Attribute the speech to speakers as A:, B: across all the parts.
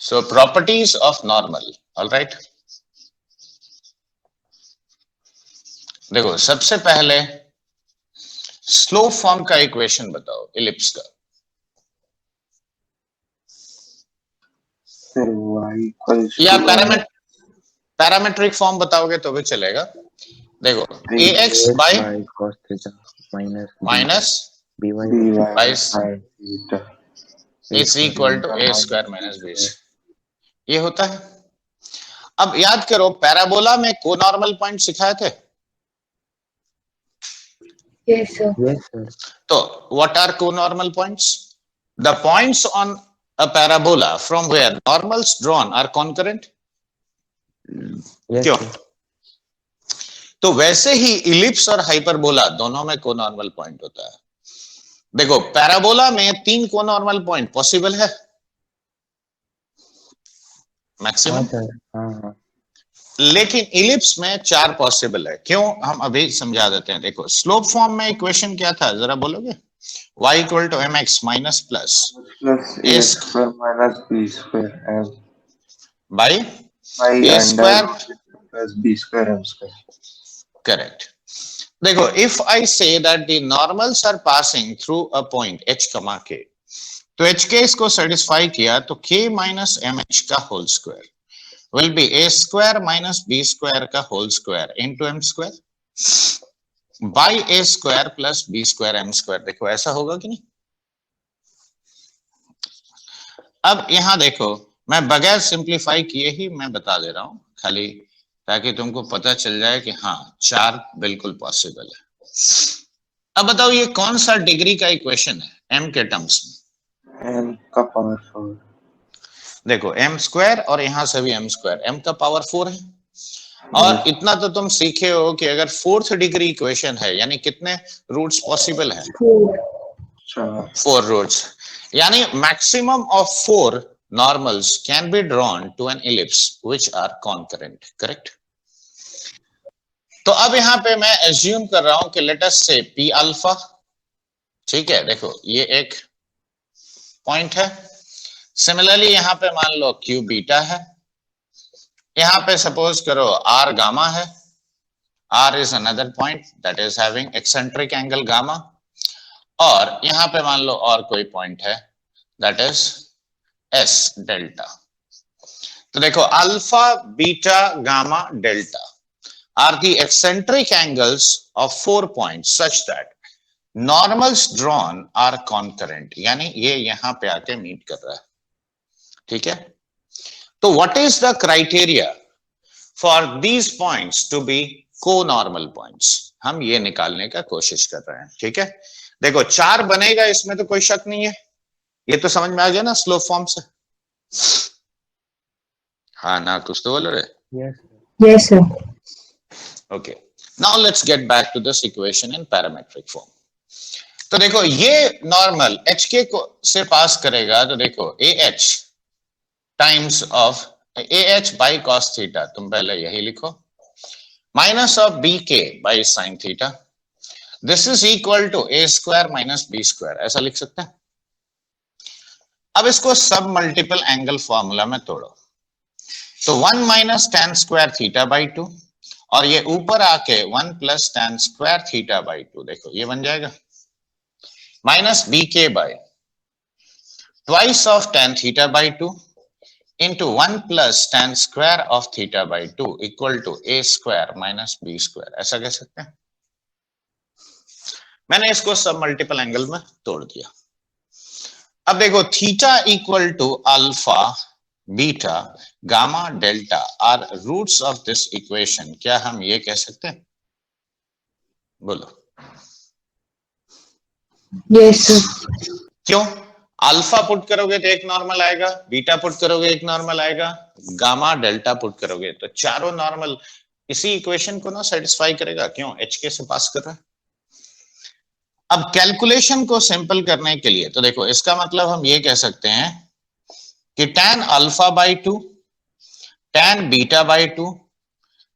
A: So properties of normal, all right. देखो सबसे पहले स्लोप फॉर्म का इक्वेशन बताओ इलिप्स का। या पैरामेट्रिक फॉर्म बताओगे तो भी चलेगा। देखो ax by
B: cos theta
A: minus
B: by
A: by is equal to a square minus b, ये होता है। अब याद करो पैराबोला में कोनॉर्मल पॉइंट सिखाए थे।
C: Yes, sir.
B: yes sir
A: तो what are conormal points? The points on a parabola from where normals drawn are concurrent.
B: yes
A: क्यों?
B: sir
A: तो वैसे ही इलिप्स और हाइपरबोला दोनों में कोनॉर्मल पॉइंट होता है। देखो पैराबोला में 3 कोनॉर्मल पॉइंट पॉसिबल है मैक्सिमम,
B: हाँ
A: लेकिन इलिप्स में 4 पॉसिबल है। क्यों, हम अभी समझा देते हैं। देखो स्लोप फॉर्म में इक्वेशन क्या था जरा बोलोगे? y equal to mx minus plus
D: a square minus b square m
A: by
D: by
A: a
D: under
A: square,
D: plus b square m square.
A: Correct. देखो if I say that the normals are passing through a point h comma k, तो h k इसको satisfy किया तो k minus mh का whole square will be a square minus b square का whole square into m square by a square plus b square m square। देखो ऐसा होगा कि नहीं? अब यहां देखो मैं बगैर सिंप्लीफाई किए ही मैं बता दे रहा हूं, खाली ताकि तुमको पता चल जाए कि हाँ 4 बिल्कुल पॉसिबल है। अब बताओ ये कौन सा डिग्री का इक्वेशन है m के टर्म्स में?
D: m का पावर 4।
A: देखो m स्क्वायर और यहां से भी m स्क्वायर, m का पावर 4 है। और इतना तो तुम सीखे हो कि अगर 4th डिग्री इक्वेशन है यानी कितने रूट्स पॉसिबल हैं? 4 रूट्स, यानी maximum of 4 normals can be drawn to an ellipse which are concurrent, correct? तो अब यहां पे मैं एज्यूम कर रहा हूं कि लेट अस से p अल्फा, ठीक है। देखो ये एक पॉइंट है। सिमिलरली यहां पे मान लो q बीटा है, यहां पे सपोज करो r गामा है, r is another point that is having eccentric angle gamma, और यहां पे मान लो और कोई पॉइंट है that is s डेल्टा। तो देखो alpha beta gamma delta are the eccentric angles of 4 points such that normals drawn are concurrent, यानी ये यहां पे आके मीट कर रहा है, ठीक है। तो what is the criteria for these points to be co-normal points? हम ये निकालने का कोशिश कर रहे हैं, ठीक है। देखो 4 बनेगा इसमें तो कोई शक नहीं है, ये तो समझ में आ गया ना स्लोप फॉर्म से? हाँ ना, कुछ तो बोल रहे?
C: Yes, sir.
A: Okay, now let's get back to this equation in parametric form. तो देखो ये नॉर्मल hk को से पास करेगा तो देखो ah times of ah by cos theta, तुम पहले यही लिखो, minus of bk by sin theta, this is equal to a square minus b square, ऐसा लिख सकते हैं। अब इसको सब मल्टीपल एंगल फॉर्मूला में तोड़ो तो 1 minus tan square theta by 2 और ये ऊपर आके 1 plus tan square theta by 2, देखो ये बन जाएगा माइनस बी के by twice of tan theta by 2 into 1 plus tan square of theta by 2 equal to a square minus b square, ऐसा कह सकते हैं। मैंने इसको सब मल्टीपल एंगल में तोड़ दिया। अब देखो theta equal to alpha beta gamma delta are roots of this equation, क्या हम ये कह सकते हैं? बोलो।
C: Yes, sir.
A: क्यों? अल्फा पुट करोगे तो एक नॉर्मल आएगा, बीटा पुट करोगे एक नॉर्मल आएगा, गामा डेल्टा पुट करोगे तो चारों नॉर्मल इसी इक्वेशन को ना सेटिस्फाई करेगा। क्यों? HK से पास कर रहा है। अब कैलकुलेशन को सिंपल करने के लिए तो देखो इसका मतलब हम ये कह सकते हैं कि tan alpha by 2, tan beta by 2,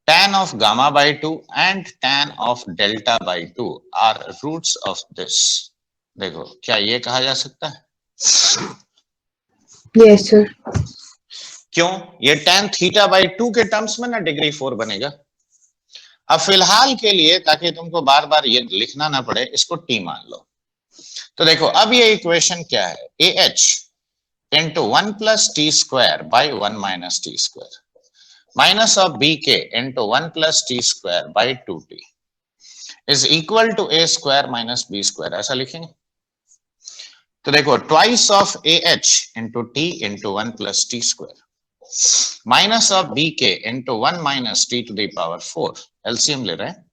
A: tan of gamma by 2 and tan of delta by 2 are roots of this। देखो क्या ये कहा जा सकता है?
C: Yes, sir.
A: क्यों? ये tan थीटा बाई 2 के टर्म्स में ना डिग्री 4 बनेगा। अब फिलहाल के लिए, ताकि तुमको बार बार ये लिखना ना पड़े, इसको t मान लो। तो देखो अब ये इक्वेशन क्या है, AH into 1 plus t square by 1 minus t square minus of BK into 1 plus t square by 2t is equal to a square minus b square, ऐसा लिखेंगे। तो देखो twice of AH into t into 1 plus t square minus of BK into 1 minus t to the power 4, LCM ले रहे हैं,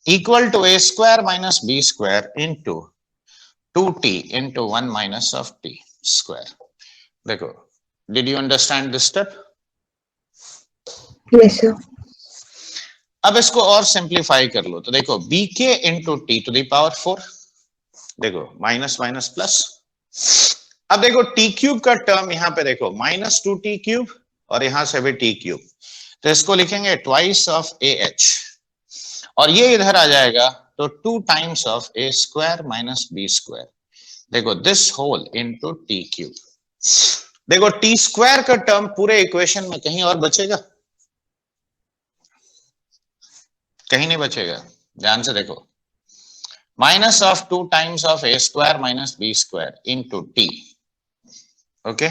A: equal to a square minus b square into 2t into 1 minus of t square. देखो, did you understand this step?
C: Yes, sir.
A: अब इसको और simplify कर लो, तो देखो bk into t to the power 4, देखो माइनस माइनस प्लस। अब देखो t क्यूब का टर्म यहाँ पे देखो माइनस 2t क्यूब और यहां से भी t क्यूब, तो इसको लिखेंगे ट्वाइस ऑफ AH और ये इधर आ जाएगा तो 2 times of a square minus b square, देखो this whole into t cube. देखो t स्क्वायर का टर्म पूरे इक्वेशन में कहीं और बचेगा? कहीं नहीं बचेगा, ध्यान से देखो, minus of 2 times of a square minus b square into t, okay,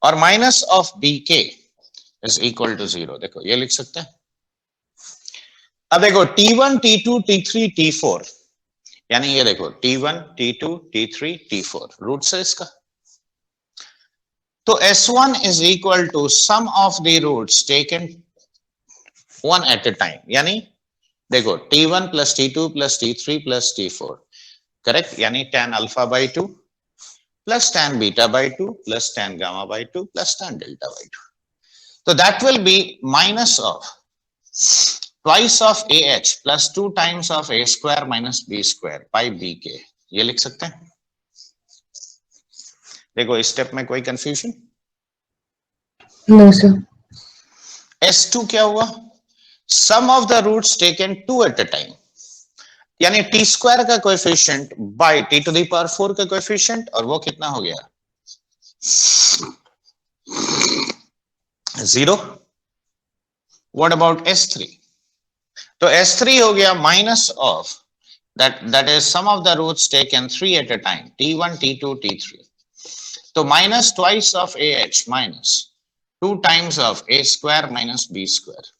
A: और minus of bk is equal to 0, देखो ये लिख सकते हैं। अब देखो t1 t2 t3 t4, यानी ये देखो t1 t2 t3 t4 root से इसका, तो s1 is equal to sum of the roots taken one at a time, यानी देखो t1 plus t2 plus t3 plus t4, correct, यानी tan alpha by 2 plus tan beta by 2 plus tan gamma by 2 plus tan delta by 2, तो that will be minus of twice of AH plus 2 times of a square minus b square by bk, ये लिख सकते हैं। देखो इस step में कोई confusion?
C: No, sir.
A: S2 क्या हुआ? Sum of the roots taken 2 at a time, यानी टी स्क्वायर का coefficient by t to the power 4 का कोएफिशिएंट, और वो कितना हो गया? 0। What about S3? तो S3 हो गया minus of that is sum of the roots taken 3 at a time, t1 t2 t3, तो minus twice of AH minus 2 times of a square minus b square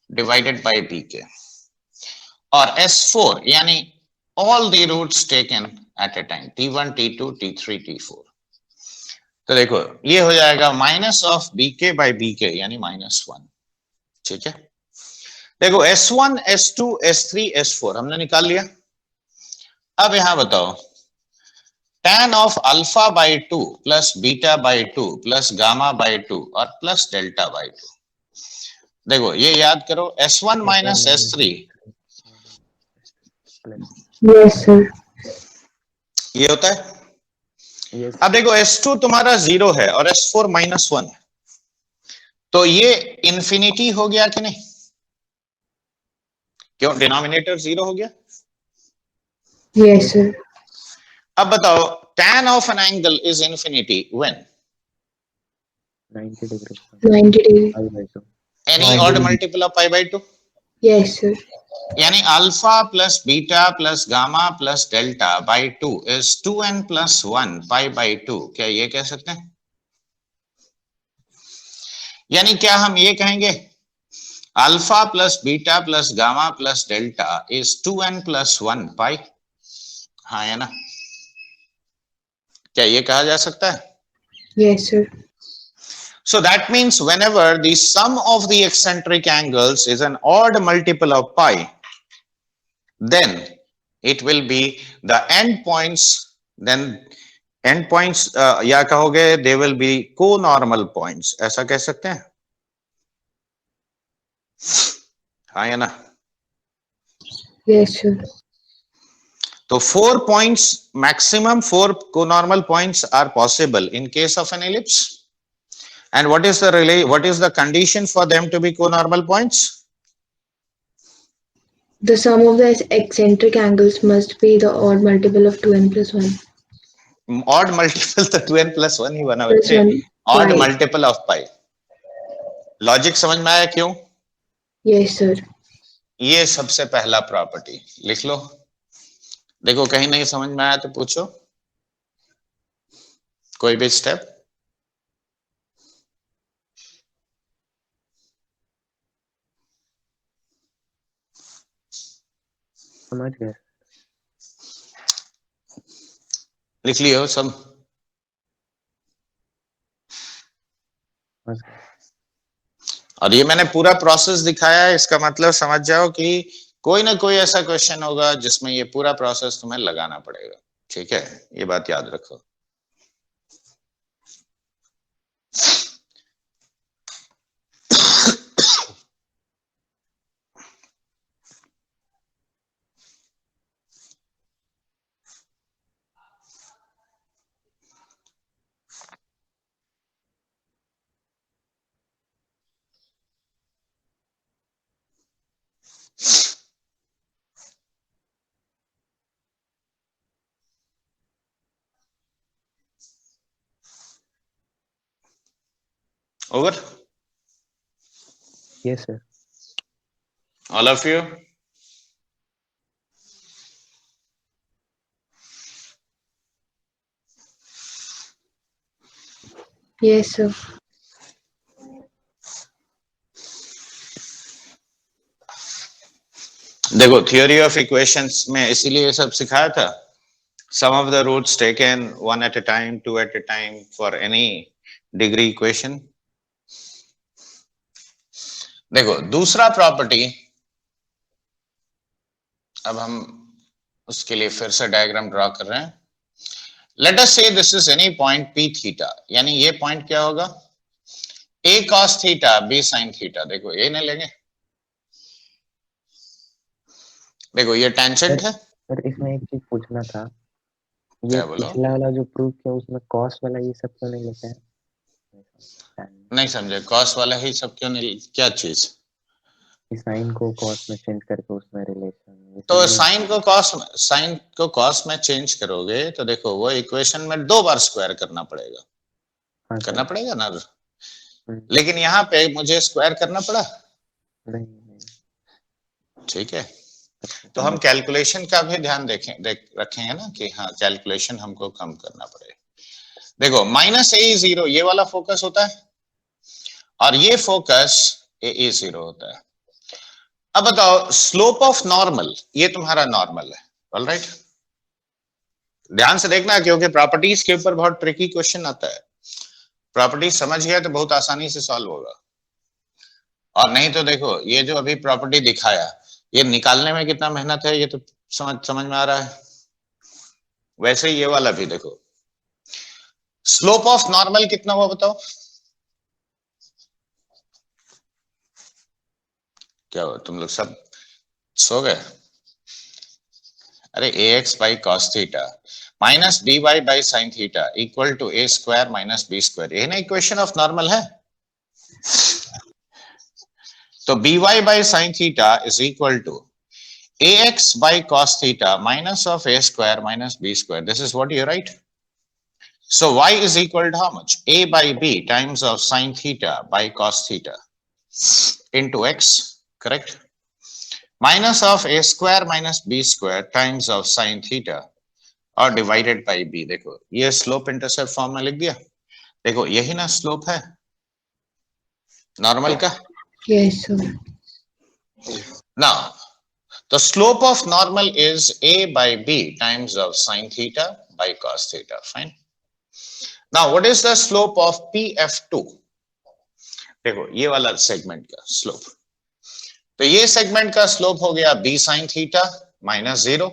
A: divided by bk, और S4 यानी all the roots taken at a time, t1 t2 t3 t4, तो देखो ये हो जाएगा minus of bk by bk यानी -1, ठीक है। देखो S1 S2 S3 S4 हमने निकाल लिया। अब यहां बताओ tan of alpha by 2 plus beta by 2 plus gamma by 2 और प्लस डेल्टा बाई 2, देखो ये याद करो S1 minus S3,
C: Yes, sir.
A: ये होता है।
B: Yes.
A: अब देखो S2 तुम्हारा 0 है और S4 -1 है, तो ये इंफिनिटी हो गया कि नहीं? क्यों? डिनोमिनेटर 0 हो गया।
C: Yes, sir.
A: अब बताओ tan of an angle is infinity when
B: 90 degrees.
C: 90 degree.
B: I by 2.
A: Any odd multiple of pi by 2,
C: Yes, sir.
A: यानी alpha plus beta plus gamma plus delta by 2 is 2n plus 1 pi by 2, क्या ये कह सकते हैं? यानी क्या हम ये कहेंगे alpha plus beta plus gamma plus delta is 2n plus 1 पाई? हाँ है ना, क्या ये कहा जा सकता है?
C: Yes, sir.
A: So that means whenever the sum of the eccentric angles is an odd multiple of pi, then it will be the endpoints, then endpoints या कहोगे they will be co-normal points, ऐसा कह सकते हैं? हाँ या ना?
C: Yes, sir.
A: तो 4 points, maximum 4 co-normal points are possible in case of an ellipse. And what is the condition for them to be co-normal points?
C: The sum of the eccentric angles must be the odd multiple of 2n plus 1.
A: Odd multiple तो 2n plus 1 ही बना
C: Plus
A: बच्चे,
C: 1.
A: Odd
C: Pi.
A: Multiple of pi. Logic समझ में आया क्यों?
C: Yes, sir.
A: ये सबसे पहला प्रॉपर्टी लिख लो। देखो कहीं नहीं समझ में आया तो पूछो, कोई भी स्टेप।
B: समझ गए।
A: लिख लियो सब।
B: समझ गए।
A: और ये मैंने पूरा प्रोसेस दिखाया है, इसका मतलब समझ जाओ कि कोई ना कोई ऐसा क्वेश्चन होगा जिसमें ये पूरा प्रोसेस तुम्हें लगाना पड़ेगा। ठीक है, ये बात याद रखो। Over
B: Yes, sir.
A: All of you.
C: Yes, sir.
A: देखो थियोरी ऑफ इक्वेशंस में इसीलिए ये सब सिखाया था। Sum of the roots taken one at a time, two at a time for any degree equation. देखो दूसरा प्रॉपर्टी, अब हम उसके लिए फिर से डायग्राम ड्रॉ कर रहे हैं। लेट अस से this is any point p theta, यानी ये पॉइंट क्या होगा? a cos theta b sin theta. देखो ये नहीं लेंगे, देखो ये टेंजेंट है।
B: सर इसमें एक चीज पूछना था, ये
A: क्या बोलो?
B: पिछला वाला जो प्रूफ किया उसमें कॉस वाला ये सब क्यों नहीं लेते हैं?
A: नहीं समझे, कॉस वाला ही सब क्यों नहीं? क्या चीज?
B: साइन को कॉस में चेंज करके उसमें रिलेशन।
A: तो साइन को कॉस में चेंज करोगे तो देखो वो इक्वेशन में 2 बार स्क्वायर करना पड़ेगा।
B: हाँ
A: करना
B: सर।
A: पड़ेगा ना, लेकिन यहाँ पे मुझे स्क्वायर करना पड़ा।
B: नहीं।
A: ठीक है, तो हम कैलकुलेशन का भी ध्यान रखेंगे ना कि हाँ कैलकुलेशन हमको कम करना पड़े। देखो माइनस ए जीरो ये वाला फोकस होता है और ये फोकस ए जीरो होता है। अब बताओ स्लोप ऑफ नॉर्मल, ये तुम्हारा नॉर्मल है। ऑलराइट, ध्यान से देखना क्योंकि प्रॉपर्टीज के ऊपर बहुत ट्रिकी क्वेश्चन आता है। प्रॉपर्टी समझ गया तो बहुत आसानी से सॉल्व होगा, और नहीं तो देखो ये जो अभी प्रॉपर्टी दिखाया ये निकालने में कितना मेहनत है ये तो समझ में आ रहा है। वैसे ही ये वाला भी देखो, स्लोप ऑफ नॉर्मल कितना हुआ बताओ? क्या हुआ, तुम लोग सब सो गए? अरे ax by cos theta minus dy by sin theta equal to a square minus b square, ये ना इक्वेशन ऑफ नॉर्मल है। तो by by sin theta is equal to ax by cos theta minus of a square minus b square. This is what you write. So y is equal to how much? A by b times of sin theta by cos theta into x, correct? Minus of a square minus b square times of sin theta और divided by b। देखो ये slope intercept form में लिख दिया। देखो यही ना slope है नॉर्मल का।
C: Yes, sir.
A: Now the slope of normal is a by b times of sin theta by cos theta. Fine. Now what is the slope of PF2? देखो ये वाला सेगमेंट का स्लोप, तो ये सेगमेंट का slope हो गया b sin theta minus 0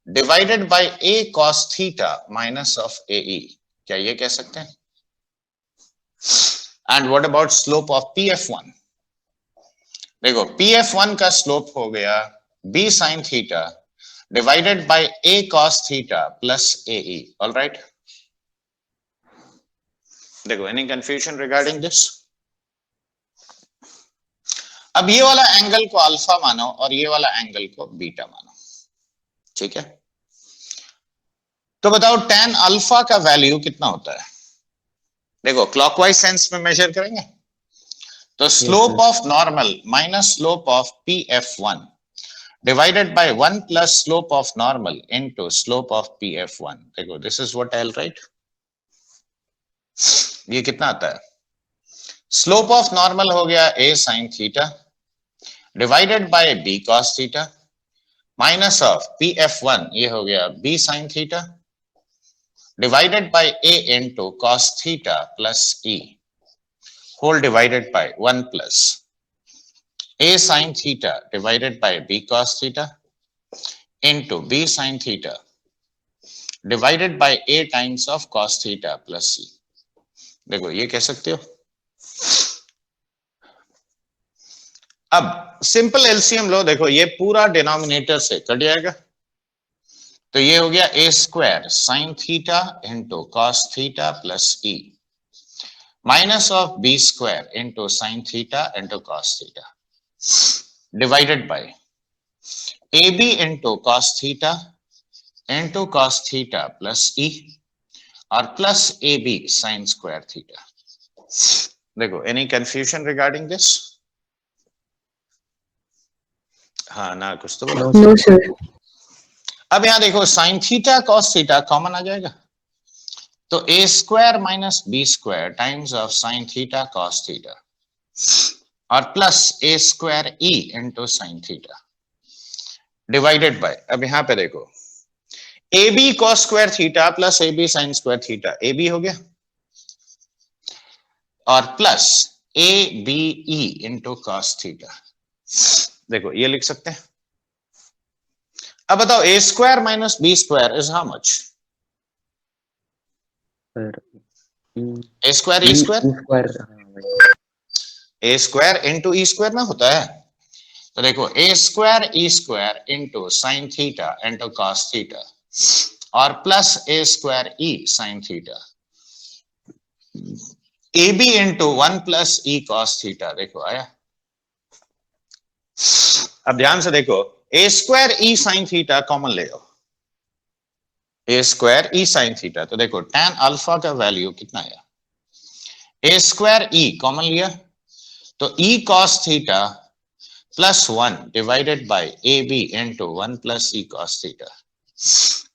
A: divided by a cos theta minus of ae। क्या ये कह सकते हैं? And what about slope of PF1? देखो PF1 का स्लोप हो गया b sin theta divided by a cos theta plus ae। Alright, देखो एनी कंफ्यूजन रिगार्डिंग दिस? अब ये वाला एंगल को अल्फा मानो और ये वाला एंगल को बीटा मानो। ठीक है, तो बताओ tan अल्फा का वैल्यू कितना होता है? देखो क्लॉकवाइज सेंस में मेजर करेंगे तो slope
B: sir.
A: Of normal minus slope of PF1 divided by 1 plus slope of normal into slope of PF1. देखो this is what I'll write. ये कितना आता है? स्लोप ऑफ नॉर्मल हो गया a sin theta divided by b cos theta minus of PF1 ये हो गया b sin theta divided by a into cos theta plus e whole divided by 1 प्लस a sin theta divided by b cos theta into b sin theta divided by a times of cos theta plus c. देखो ये कह सकते हो. अब simple LCM लो. देखो ये पूरा डिनोमिनेटर से कट जाएगा तो ये हो गया a square sin theta into cos theta plus e minus of b square into sin theta into cos theta divided by AB into cos theta plus E और plus AB sin square theta. देखो any confusion regarding this? हाँ ना कुछ तो बोला.
C: No, sir.
A: अब यहां देखो sin theta cos theta common आ जाएगा तो a square minus b square times of sin theta cos theta और plus a square e into sine theta divided by. अब यहां पे देखो a b cos square theta plus a b sine square theta a b हो गया और plus a b e into cos theta. देखो ये लिख सकते हैं. अब बताओ a square minus b square is how much?
B: Sir,
A: a square e square.
B: square.
A: A square into e square ना होता है. तो देखो a square e square into sine theta into cos theta और plus a square e sine theta a b into 1 plus e cos theta. देखो आया. अब ध्यान से देखो a square e sine theta common ले जाओ. A square e sine theta तो देखो tan अल्फा का वैल्यू कितना आया? ए स्क्वायर ई कॉमन लिया तो e cos theta plus 1 divided by a b into 1 plus e cos theta.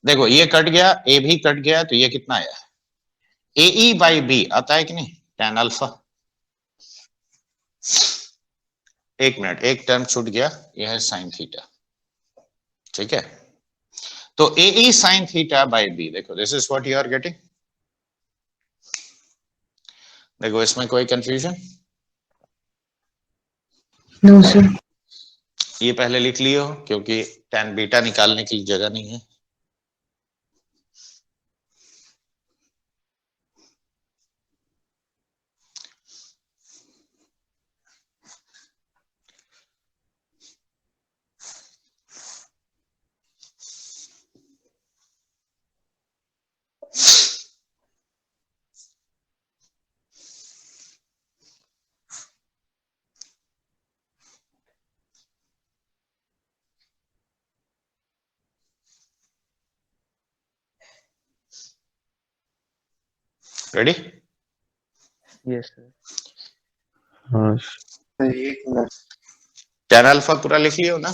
A: देखो ये कट गया ए भी कट गया तो ये कितना आया? ए ई बाई बी आता है कि नहीं? tan alpha. एक मिनट एक टर्म छूट गया यह है साइन थीटा. ठीक है तो a e sine theta by b. देखो this is what you are getting. देखो इसमें कोई कंफ्यूजन?
C: No, sir.
A: ये पहले लिख लियो क्योंकि tan बीटा निकालने की जगह नहीं है. रेडी?
B: Yes, sir. हाँ.
D: एक मिनट
A: tan अल्फा पूरा लिख लियो ना.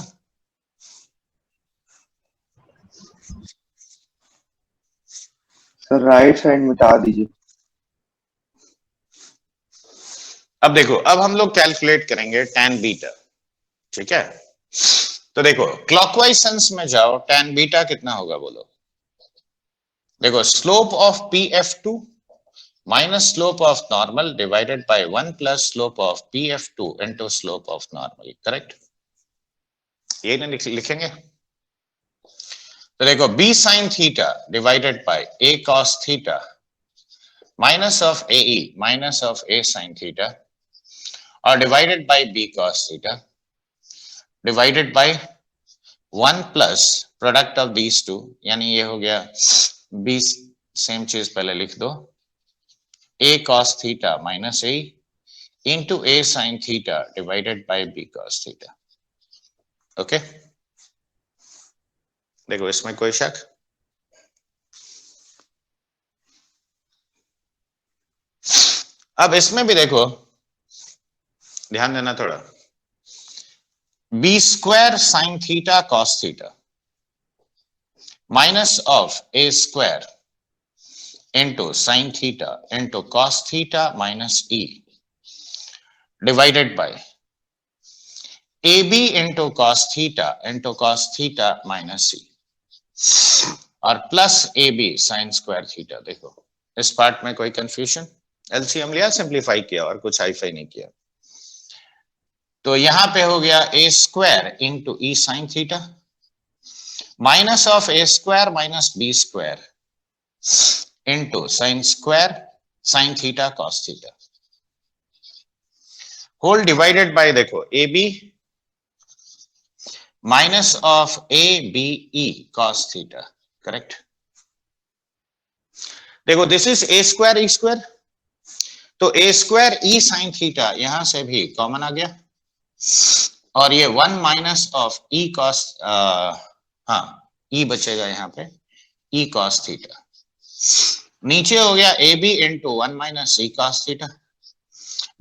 D: सर राइट साइड मिटा दीजिए.
A: अब देखो अब हम लोग कैलकुलेट करेंगे tan बीटा. ठीक है तो देखो क्लॉकवाइज सेंस में जाओ. tan बीटा कितना होगा बोलो? देखो slope of PF2 minus slope of normal divided by 1 plus slope of PF2 into slope of normal. Correct? ये ना लिखेंगे तो देखो b sin theta divided by a cos theta minus of AE minus of a sin theta और divided by b cos theta divided by 1 plus product of these two. यानी ये हो गया b सेम चीज पहले लिख दो a cos theta minus a into a sin theta divided by b cos theta. Okay देखो इसमें कोई शक? अब इसमें भी देखो, ध्यान देना थोड़ा, b square sine theta cos theta minus of a square into sin theta into cos theta minus e divided by ab into cos theta minus c और plus ab sin square theta. देखो इस part में कोई confusion? LCM लिया, simplify किया और कुछ hi-fi नहीं किया। तो यहां पे हो गया a square into E sine theta minus of a square minus b square into sin square sin theta cos theta whole divided by, देखो ab minus of abe cos theta, correct? देखो this is a square e square, तो a square e sin theta यहां से भी common आ गया और ये 1 minus of e cos हाँ e बचेगा यहां पे e cos theta, नीचे हो गया a b into 1 minus c cos theta.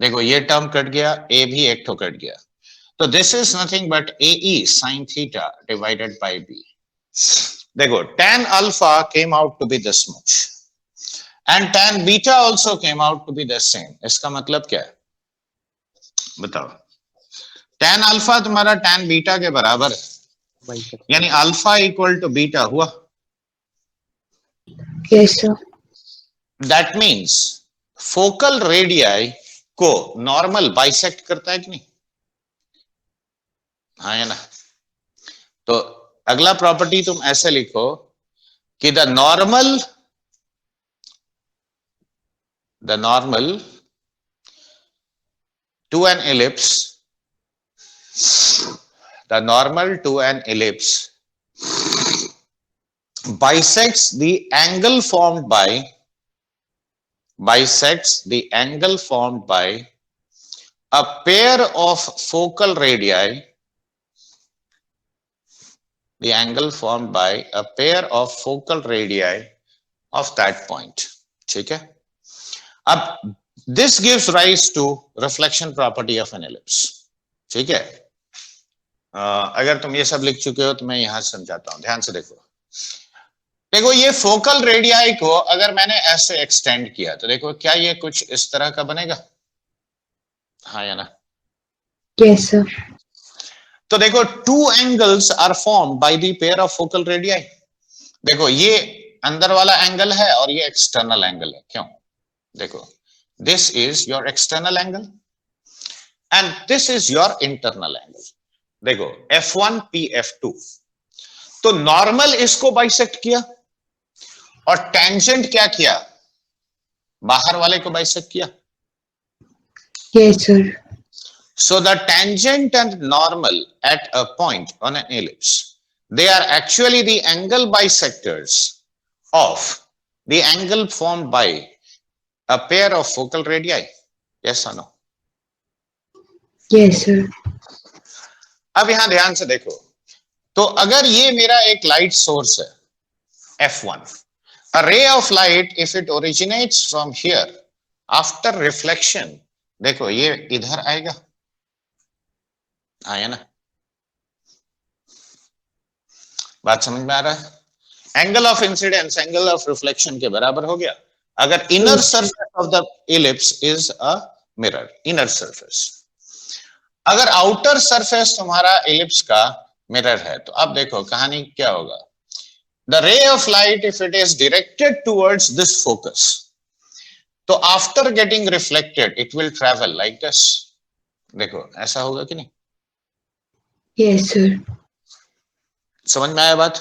A: देखो ये टर्म कट गया, ए भी एक तो कट गया, तो this is nothing but a e sine theta divided by b. देखो tan alpha came out to be this much and tan beta also came out to be the same. इसका मतलब क्या है बताओ? tan अल्फा तुम्हारा tan beta के बराबर है, यानी अल्फा इक्वल टू बीटा हुआ।
C: Yes, sir.
A: That means focal radii को नॉर्मल बाइसेक्ट करता है कि नहीं? हाँ है ना? तो अगला प्रॉपर्टी तुम ऐसे लिखो कि the normal to an ellipse, the normal to an ellipse bisects the angle formed by a pair of focal radii, the angle formed by a pair of focal radii of that point। ठीक है? अब this gives rise to reflection property of an ellipse। ठीक है? अगर तुम ये सब लिख चुके हो तो मैं यहां समझाता हूं, ध्यान से देखो। देखो ये फोकल रेडियाई को अगर मैंने ऐसे एक्सटेंड किया तो देखो क्या ये कुछ इस तरह का बनेगा? हाँ या ना?
C: Yes, sir.
A: तो देखो two angles are formed by the pair of focal radii. देखो ये अंदर वाला एंगल है और ये एक्सटर्नल एंगल है। क्यों? देखो this is your external angle and this is your internal angle. देखो F1 P F2, तो नॉर्मल इसको बाइसेक्ट किया और टेंजेंट क्या किया? बाहर वाले को बाइसेक्ट किया।
C: Yes, sir.
A: So the tangent and normal at a point on an ellipse, they are actually the angle bisectors of the angle formed by a pair of focal radii. Yes or no?
C: Yes, sir.
A: अब यहां ध्यान से देखो, तो अगर ये मेरा एक लाइट सोर्स है F1, a ray of light if it originates from here after reflection, देखो ये इधर आएगा, आया ना? बात समझ में आ रहा है? Angle of incidence angle of reflection के बराबर हो गया अगर inner surface of the ellipse is a mirror, inner surface. अगर आउटर सरफेस तुम्हारा इलिप्स का मिरर है तो अब देखो कहानी क्या होगा। The ray of light if it is directed towards this focus, तो after getting reflected it will travel like this. देखो ऐसा होगा कि नहीं?
C: Yes, sir.
A: समझ में आया बात?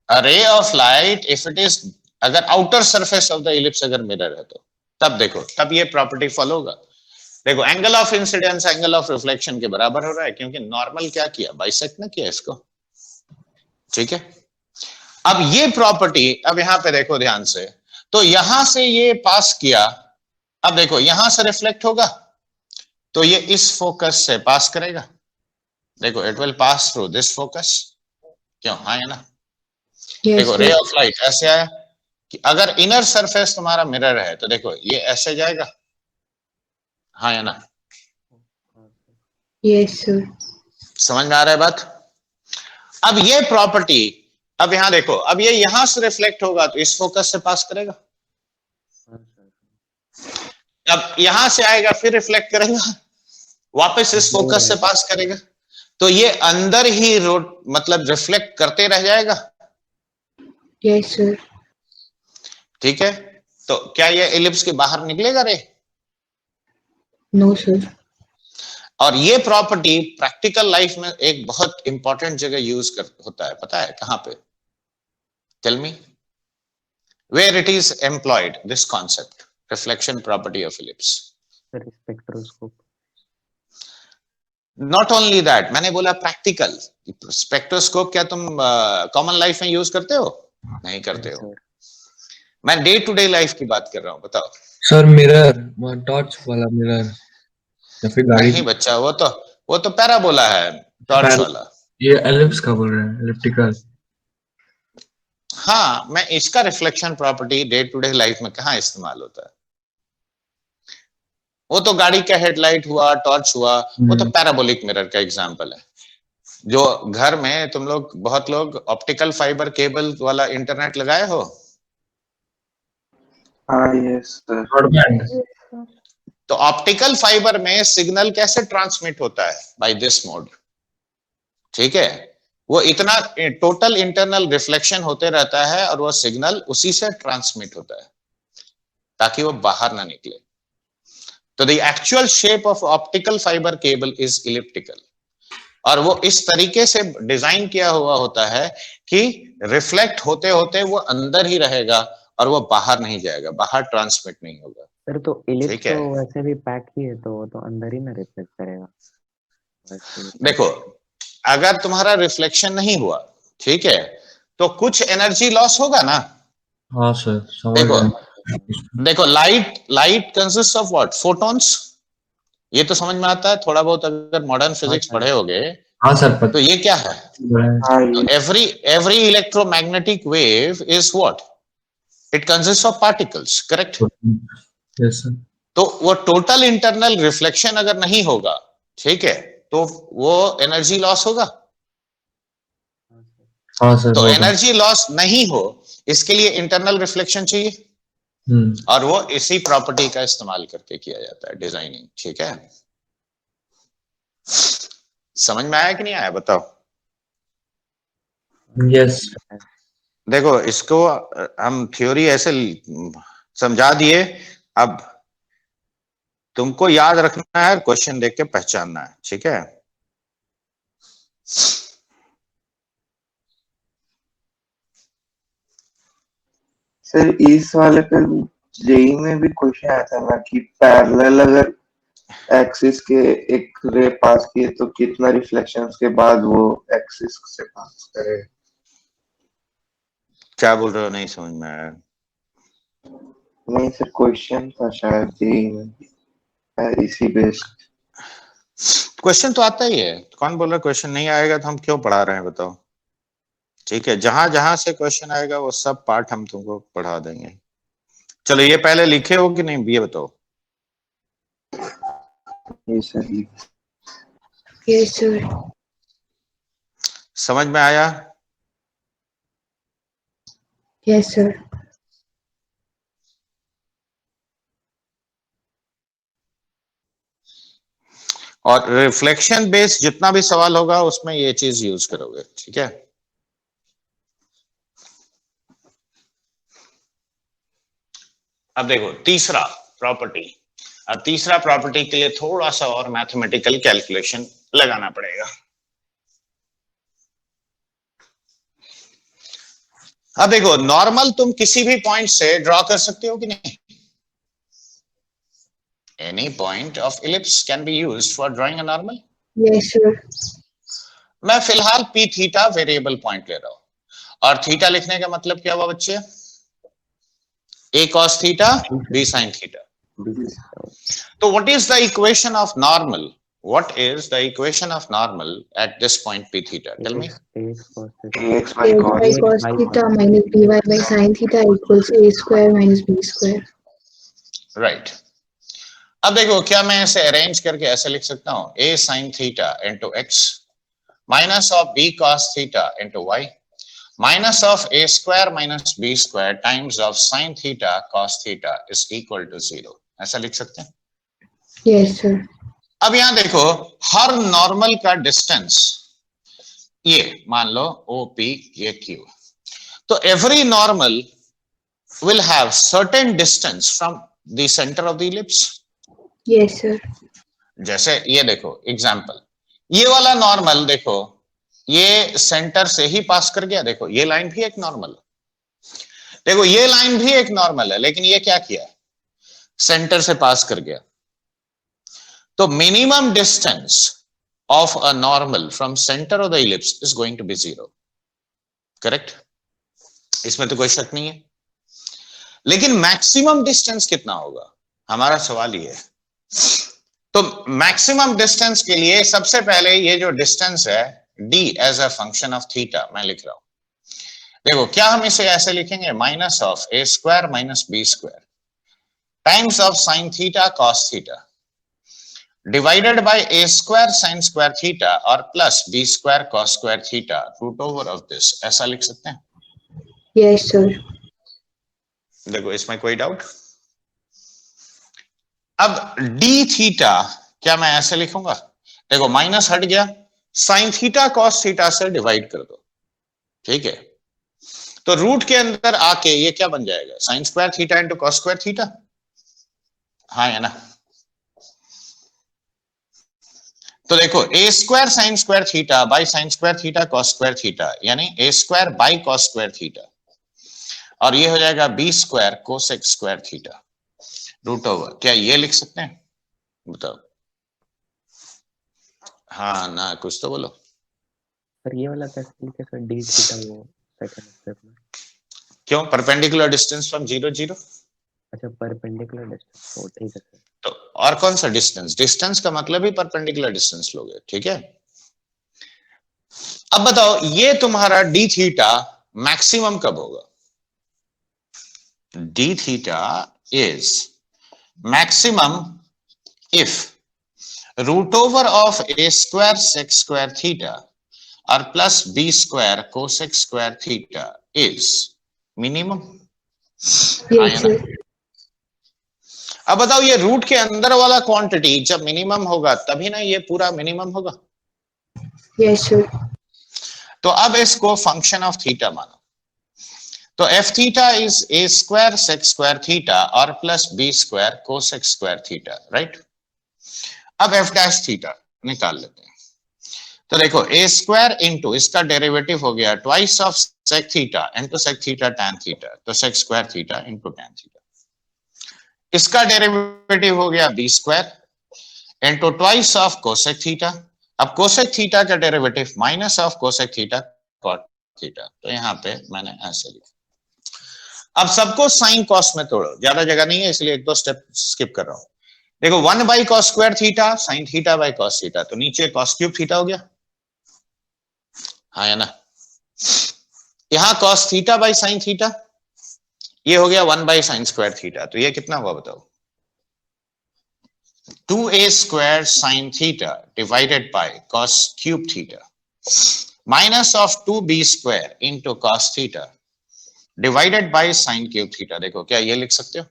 A: A ray of light if it is, अगर outer surface of the ellipse अगर मिरर है तो तब देखो तब ये प्रॉपर्टी फॉलो होगा। देखो angle of incidence angle of reflection के बराबर हो रहा है क्योंकि नॉर्मल क्या किया? बाइसेक्ट ना किया इसको। ठीक है? अब ये प्रॉपर्टी अब यहां पे देखो ध्यान से, तो यहां से ये पास किया, अब देखो यहां से रिफ्लेक्ट होगा तो ये इस फोकस से पास करेगा। देखो it will pass through this focus. क्यों? हाँ है ना?
C: Yes,
A: देखो रे
C: sir.
A: ऑफ लाइट ऐसे आया, कि अगर इनर सरफेस तुम्हारा मिरर है तो देखो ये ऐसे जाएगा, हाँ या ना?
C: Yes, sir.
A: समझ में आ रहा है बात? अब ये प्रॉपर्टी, अब यहां देखो, अब ये यहां से रिफ्लेक्ट होगा तो इस फोकस से पास करेगा, अब यहां से आएगा फिर रिफ्लेक्ट करेगा, वापस इस फोकस से पास करेगा, तो ये अंदर ही मतलब रिफ्लेक्ट करते रह जाएगा।
C: Yes, sir.
A: ठीक है, तो क्या ये इलिप्स के बाहर निकलेगा रे?
C: No, sir.
A: और ये प्रॉपर्टी प्रैक्टिकल लाइफ में एक बहुत इंपॉर्टेंट जगह यूज होता है, पता है कहां पे? Tell me where it is employed, this concept, reflection property of ellipse.
B: Spectroscope.
A: Not only that, मैंने बोला प्रैक्टिकल। स्पेक्ट्रोस्कोप क्या तुम कॉमन लाइफ में यूज करते हो? नहीं करते हो। मैं डे टू डे लाइफ की बात कर रहा हूं, बताओ।
E: सर मिरर, टॉर्च वाला मिरर या फिर गाड़ी?
A: नहीं बच्चा, वो तो पैराबोला है, टॉर्च वाला।
E: ये एलिप्स का बोल रहे हैं, एलिप्टिकल।
A: हाँ, मैं इसका reflection property day to day life में कहाँ इस्तेमाल होता है? वो तो गाड़ी का हेडलाइट हुआ, टॉर्च हुआ, वो तो पैराबोलिक मिरर का एग्जांपल है। जो घर में तुम लोग, बहुत लोग ऑप्टिकल फाइबर केबल वाला इंटरनेट लगाए हो?
D: हाँ, यस सर।
E: ब्रॉडबैंड।
A: तो ऑप्टिकल फाइबर में सिग्नल कैसे ट्रांसमिट होता है? By this mode. ठीक है, वो इतना टोटल इंटरनल रिफ्लेक्शन होते रहता है और वो सिग्नल उसी से ट्रांसमिट होता है ताकि वो बाहर ना निकले। तो the actual shape of optical fibre cable is elliptical, और वो इस तरीके से डिजाइन किया हुआ होता है कि रिफ्लेक्ट होते होते वो अंदर ही रहेगा और वो बाहर नहीं जाएगा, बाहर ट्रांसमिट नहीं होगा।
B: सर तो इलिप्स
A: ठीक है।
B: तो वैसे भी पैक ही है, तो वो तो अंदर ही ना रिफ्लेक्ट करेगा वैसे।
A: देखो, अगर तुम्हारा रिफ्लेक्शन नहीं हुआ, ठीक है, तो कुछ एनर्जी लॉस होगा ना।
E: हाँ सर, समझ
A: देखो
E: गए।
A: देखो, light consist of what? Photons. ये तो समझ में आता है थोड़ा बहुत, अगर मॉडर्न फिजिक्स पढ़े होगे।
E: हाँ सर,
A: तो ये क्या है?
D: हाँ,
A: every electromagnetic wave is what? It consists of particles, correct?
E: Yes sir.
A: तो वो टोटल इंटरनल रिफ्लेक्शन अगर नहीं होगा, ठीक है, तो वो एनर्जी लॉस होगा।
E: हाँ सर,
A: तो
E: होगा।
A: एनर्जी लॉस नहीं हो, इसके लिए इंटरनल रिफ्लेक्शन चाहिए, और वो इसी प्रॉपर्टी का इस्तेमाल करके किया जाता है, डिजाइनिंग। ठीक है, समझ में आया कि नहीं आया, बताओ।
E: यस।
A: देखो, इसको हम थ्योरी ऐसे समझा दिए, अब तुमको याद रखना है, क्वेश्चन देख के पहचानना है। ठीक है,
D: सर इस वाले पे जेई में भी क्वेश्चन आया था ना कि पैरेलल अगर एक्सिस के एक रे पास किए तो कितना रिफ्लेक्शंस के बाद वो एक्सिस से पास करे।
A: क्या बोल रहे हो? नहीं समझ में आया।
D: नहीं सर, क्वेश्चन था शायद जेई में इसी बेस्ड।
A: क्वेश्चन तो आता ही है, कौन बोल रहा क्वेश्चन नहीं आएगा? तो हम क्यों पढ़ा रहे हैं, बताओ। ठीक है, जहां जहां से क्वेश्चन आएगा वो सब पार्ट हम तुमको पढ़ा देंगे। चलो, ये पहले लिखे हो कि नहीं, ये बताओ।
D: Yes sir.
C: Yes, sir.
A: समझ में आया?
C: Yes, sir.
A: और रिफ्लेक्शन बेस्ड जितना भी सवाल होगा उसमें ये चीज यूज करोगे। ठीक है, अब देखो तीसरा प्रॉपर्टी। अब तीसरा प्रॉपर्टी के लिए थोड़ा सा और मैथमेटिकल कैलकुलेशन लगाना पड़ेगा। अब देखो, नॉर्मल तुम किसी भी पॉइंट से ड्रॉ कर सकते हो कि नहीं? Any point of ellipse can be used for drawing a normal.
C: Yes, sir.
A: मैं फिलहाल पी थीटा वेरिएबल पॉइंट ले रहा हूं, और थीटा लिखने का मतलब क्या हुआ बच्चे? A cos theta, b sine theta. तो what is the equation of normal what is the equation of normal at this point p theta? Tell me.
B: ax cos theta
D: ax by
C: A by
D: cos
C: cos
B: by
C: theta
B: cos
C: minus by sin theta equals a square minus b square.
A: Right अब देखो क्या मैं इसे arrange करके ऐसे लिख सकता हूं, a sin theta into x minus of b cos theta into y minus of a square minus b square times of sin theta cos theta is equal to 0, ऐसा लिख सकते हैं.
C: Yes, sir.
A: अब यहां देखो हर नॉर्मल का distance, ये मान लो OP ये Q, तो every normal will have certain distance from the center of the ellipse.
C: Yes, sir.
A: जैसे ये देखो एग्जांपल, ये वाला नॉर्मल देखो ये सेंटर से ही पास कर गया, देखो ये लाइन भी एक नॉर्मल है, देखो ये लाइन भी एक नॉर्मल है, लेकिन ये क्या किया, सेंटर से पास कर गया. तो minimum distance of a normal from centre of the ellipse is going to be 0. Correct, इसमें तो कोई शक नहीं है. लेकिन मैक्सिमम डिस्टेंस कितना होगा, हमारा सवाल ये है. तो मैक्सिमम डिस्टेंस के लिए सबसे पहले ये जो डिस्टेंस है d as a function of theta मैं लिख रहा हूं. देखो क्या हम इसे ऐसे लिखेंगे, minus of a square minus b square times of sin theta cos theta divided by a square sin square theta और plus b square cos square theta root over of this, ऐसा लिख सकते हैं.
C: Yes, sir.
A: देखो इसमें कोई doubt. अब d theta क्या मैं ऐसे लिखूंगा, देखो माइनस हट गया, sin थीटा cos थीटा से डिवाइड कर दो, ठीक है. तो रूट के अंदर आके ये क्या बन जाएगा, sin square theta into cos square theta, हाँ है ना. तो देखो a square sin square theta by sin square theta cos square theta यानी a square by cos square theta, और ये हो जाएगा b square cosec square theta root over, क्या ये लिख सकते हैं, बताओ. हाँ ना, कुछ तो बोलो.
B: सर ये वाला कैसे लिखे सर, d थीटा वो सेकंड स्टेप में.
A: क्यों, परपेंडिकुलर डिस्टेंस फ्रॉम 0 0.
B: अच्छा परपेंडिकुलर डिस्टेंस, तो ठीक है सर.
A: तो और कौन सा डिस्टेंस, डिस्टेंस का मतलब ही परपेंडिकुलर डिस्टेंस लोगे, ठीक है. अब बताओ ये तुम्हारा d थीटा मैक्सिमम कब होगा, d theta is maximum if root over of a square sec square theta और plus b square cosec square theta is minimum.
C: Yes, sir.
A: अब बताओ ये रूट के अंदर वाला क्वांटिटी जब मिनिमम होगा तभी ना ये पूरा मिनिमम होगा.
C: Yes, sir.
A: तो अब इसको फंक्शन ऑफ थीटा मानो, तो f theta is a square sec square theta और plus b square cosec square theta, right. अब एफ डैश थीटा निकाल लेते हैं. तो देखो ए स्क्वायर इंटू इसका डेरिवेटिव हो गया twice of sec theta into sec theta tan theta, तो sec square theta into tan theta. इसका डेरिवेटिव हो गया b square into twice of cosec theta. अब कोसेक थीटा का derivative minus of cosec theta cot theta, तो यहाँ पे मैंने ऐसे लिखा. अब सबको साइन कॉस में तोड़ो, ज्यादा जगह नहीं है इसलिए एक दो स्टेप स्किप कर रहा हूं. देखो 1 by cos square theta sine theta by cos theta, तो नीचे कॉस क्यूब थीटा हो गया, हाँ है ना. यहां cos theta by sine theta, ये हो गया 1 बाई साइन स्क्वायर थीटा, तो ये कितना हुआ बताओ, 2a square sine theta divided by cos cube theta minus of 2b square into cos theta divided by sine cube theta. देखो क्या ये लिख सकते हो.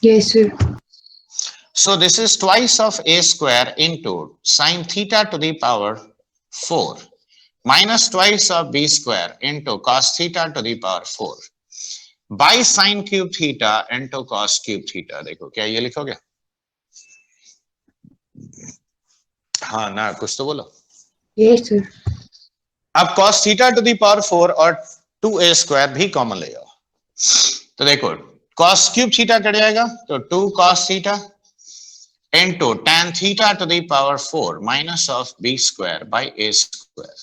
C: Yes, sir.
A: So this is twice of a square into sin theta to the power 4 minus twice of b square into cos theta to the power 4 by sin cube theta into cos cube theta. देखो क्या ये लिखोगे, हाँ ना, कुछ तो बोलो.
C: Yes, sir.
A: अब cos theta to the power 4 और 2a square भी कॉमन ले जाओ, तो देखो cos cube theta कट जाएगा, तो 2 cos theta into tan theta to the power 4 minus of b square by a square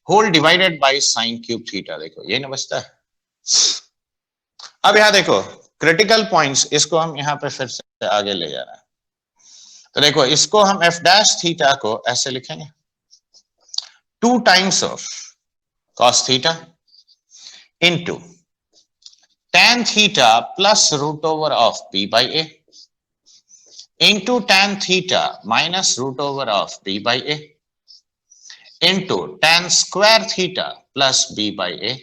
A: whole divided by sin cube theta. देखो ये ना बचता है. अब यहां देखो क्रिटिकल पॉइंट्स, इसको हम यहां पे फिर से आगे ले जा रहे हैं. तो देखो इसको हम एफ डैश थीटा को ऐसे लिखेंगे 2 times of cos theta into tan theta plus root over of b by a into tan theta minus root over of b by a into tan square theta plus b by a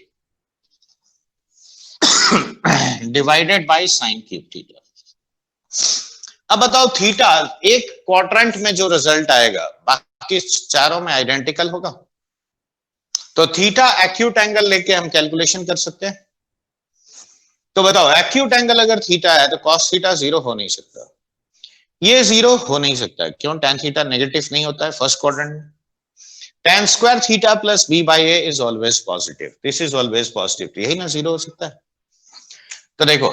A: divided by sine cube theta. अब बताओ theta एक quadrant में जो result आएगा बाकी चारों में identical होगा, तो थीटा एक्यूट एंगल लेके हम कैलकुलेशन कर सकते हैं। तो बताओ एक्यूट एंगल अगर थीटा है तो कॉस थीटा 0 हो नहीं सकता, ये 0 हो नहीं सकता, क्यों? tan थीटा नेगेटिव नहीं होता है फर्स्ट क्वाड्रेंट में। tan square theta plus b by a is always positive, this is always positive, यही ना 0 हो सकता है। तो देखो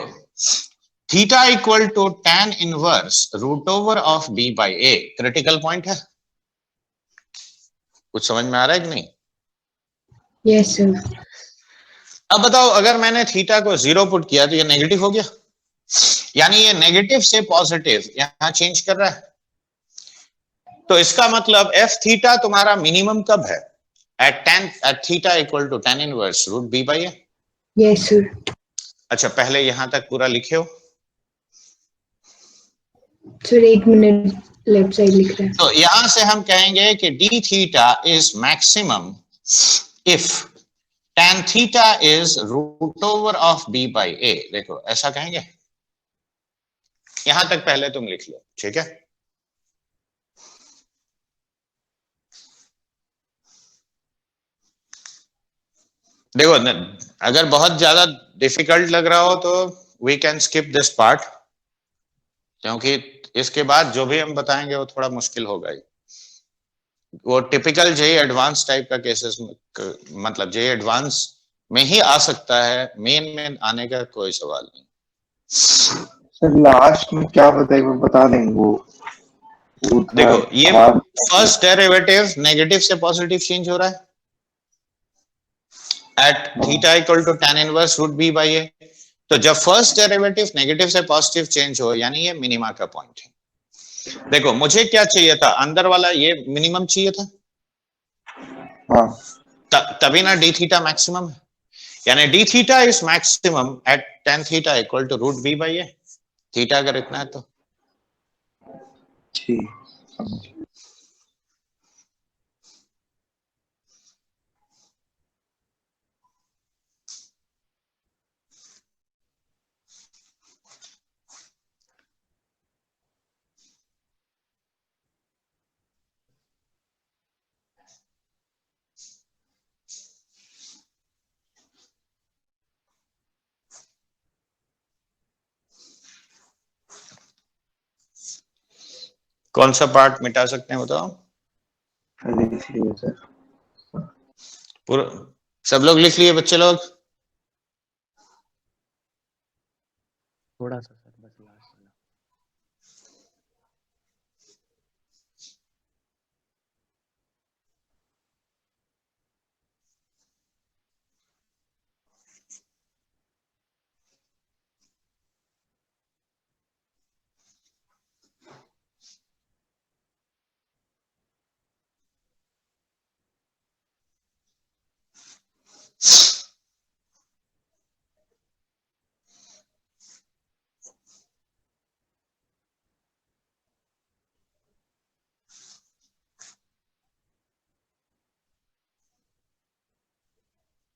A: theta equal to tan inverse root over of b by a critical point है। कुछ समझ में आ रहा है कि नहीं?
C: Yes, sir.
A: अब बताओ अगर मैंने थीटा को 0 पुट किया तो ये नेगेटिव हो गया, यानी ये नेगेटिव से पॉजिटिव यहां चेंज कर रहा है। तो इसका मतलब एफ थीटा तुम्हारा मिनिमम कब है? At theta equal to tan inverse root b by a.
C: Yes, sir.
A: अच्छा पहले यहां तक पूरा लिखे हो।
C: Sir, 1 minute लेफ्ट साइड लिख रहा है।
A: तो यहां से हम कहेंगे कि d theta is maximum if tan theta is root over of b by a. देखो ऐसा कहेंगे, यहां तक पहले तुम लिख लो, ठीक है? देखो अगर बहुत ज्यादा डिफिकल्ट लग रहा हो तो we can skip this part, क्योंकि इसके बाद जो भी हम बताएंगे वो थोड़ा मुश्किल होगा ही। वो टिपिकल जेई एडवांस टाइप का केसेस, मतलब जेई एडवांस में ही आ सकता है, मेन में आने का कोई सवाल नहीं।
D: सर लास्ट में क्या बताएंगे, बता देंगे वो
A: देखो ये फर्स्ट डेरिवेटिव नेगेटिव से पॉजिटिव चेंज हो रहा है at theta equal to tan inverse root b by a. तो जब फर्स्ट डेरिवेटिव नेगेटिव से पॉजिटिव चेंज हो यानी ये मिनिमा का पॉइंट है। देखो मुझे क्या चाहिए था, अंदर वाला ये मिनिमम चाहिए था, तभी ना डी थीटा मैक्सिमम है, यानी d theta is maximum at tan theta equal to root b by a. Theta अगर इतना है तो
D: ठीक।
A: कौन सा पार्ट मिटा सकते हैं बताओ?
D: लिख लिए सर।
A: पूरा सब लोग लिख लिए बच्चे लोग?
B: थोड़ा सा सर, बस लास्ट वाला।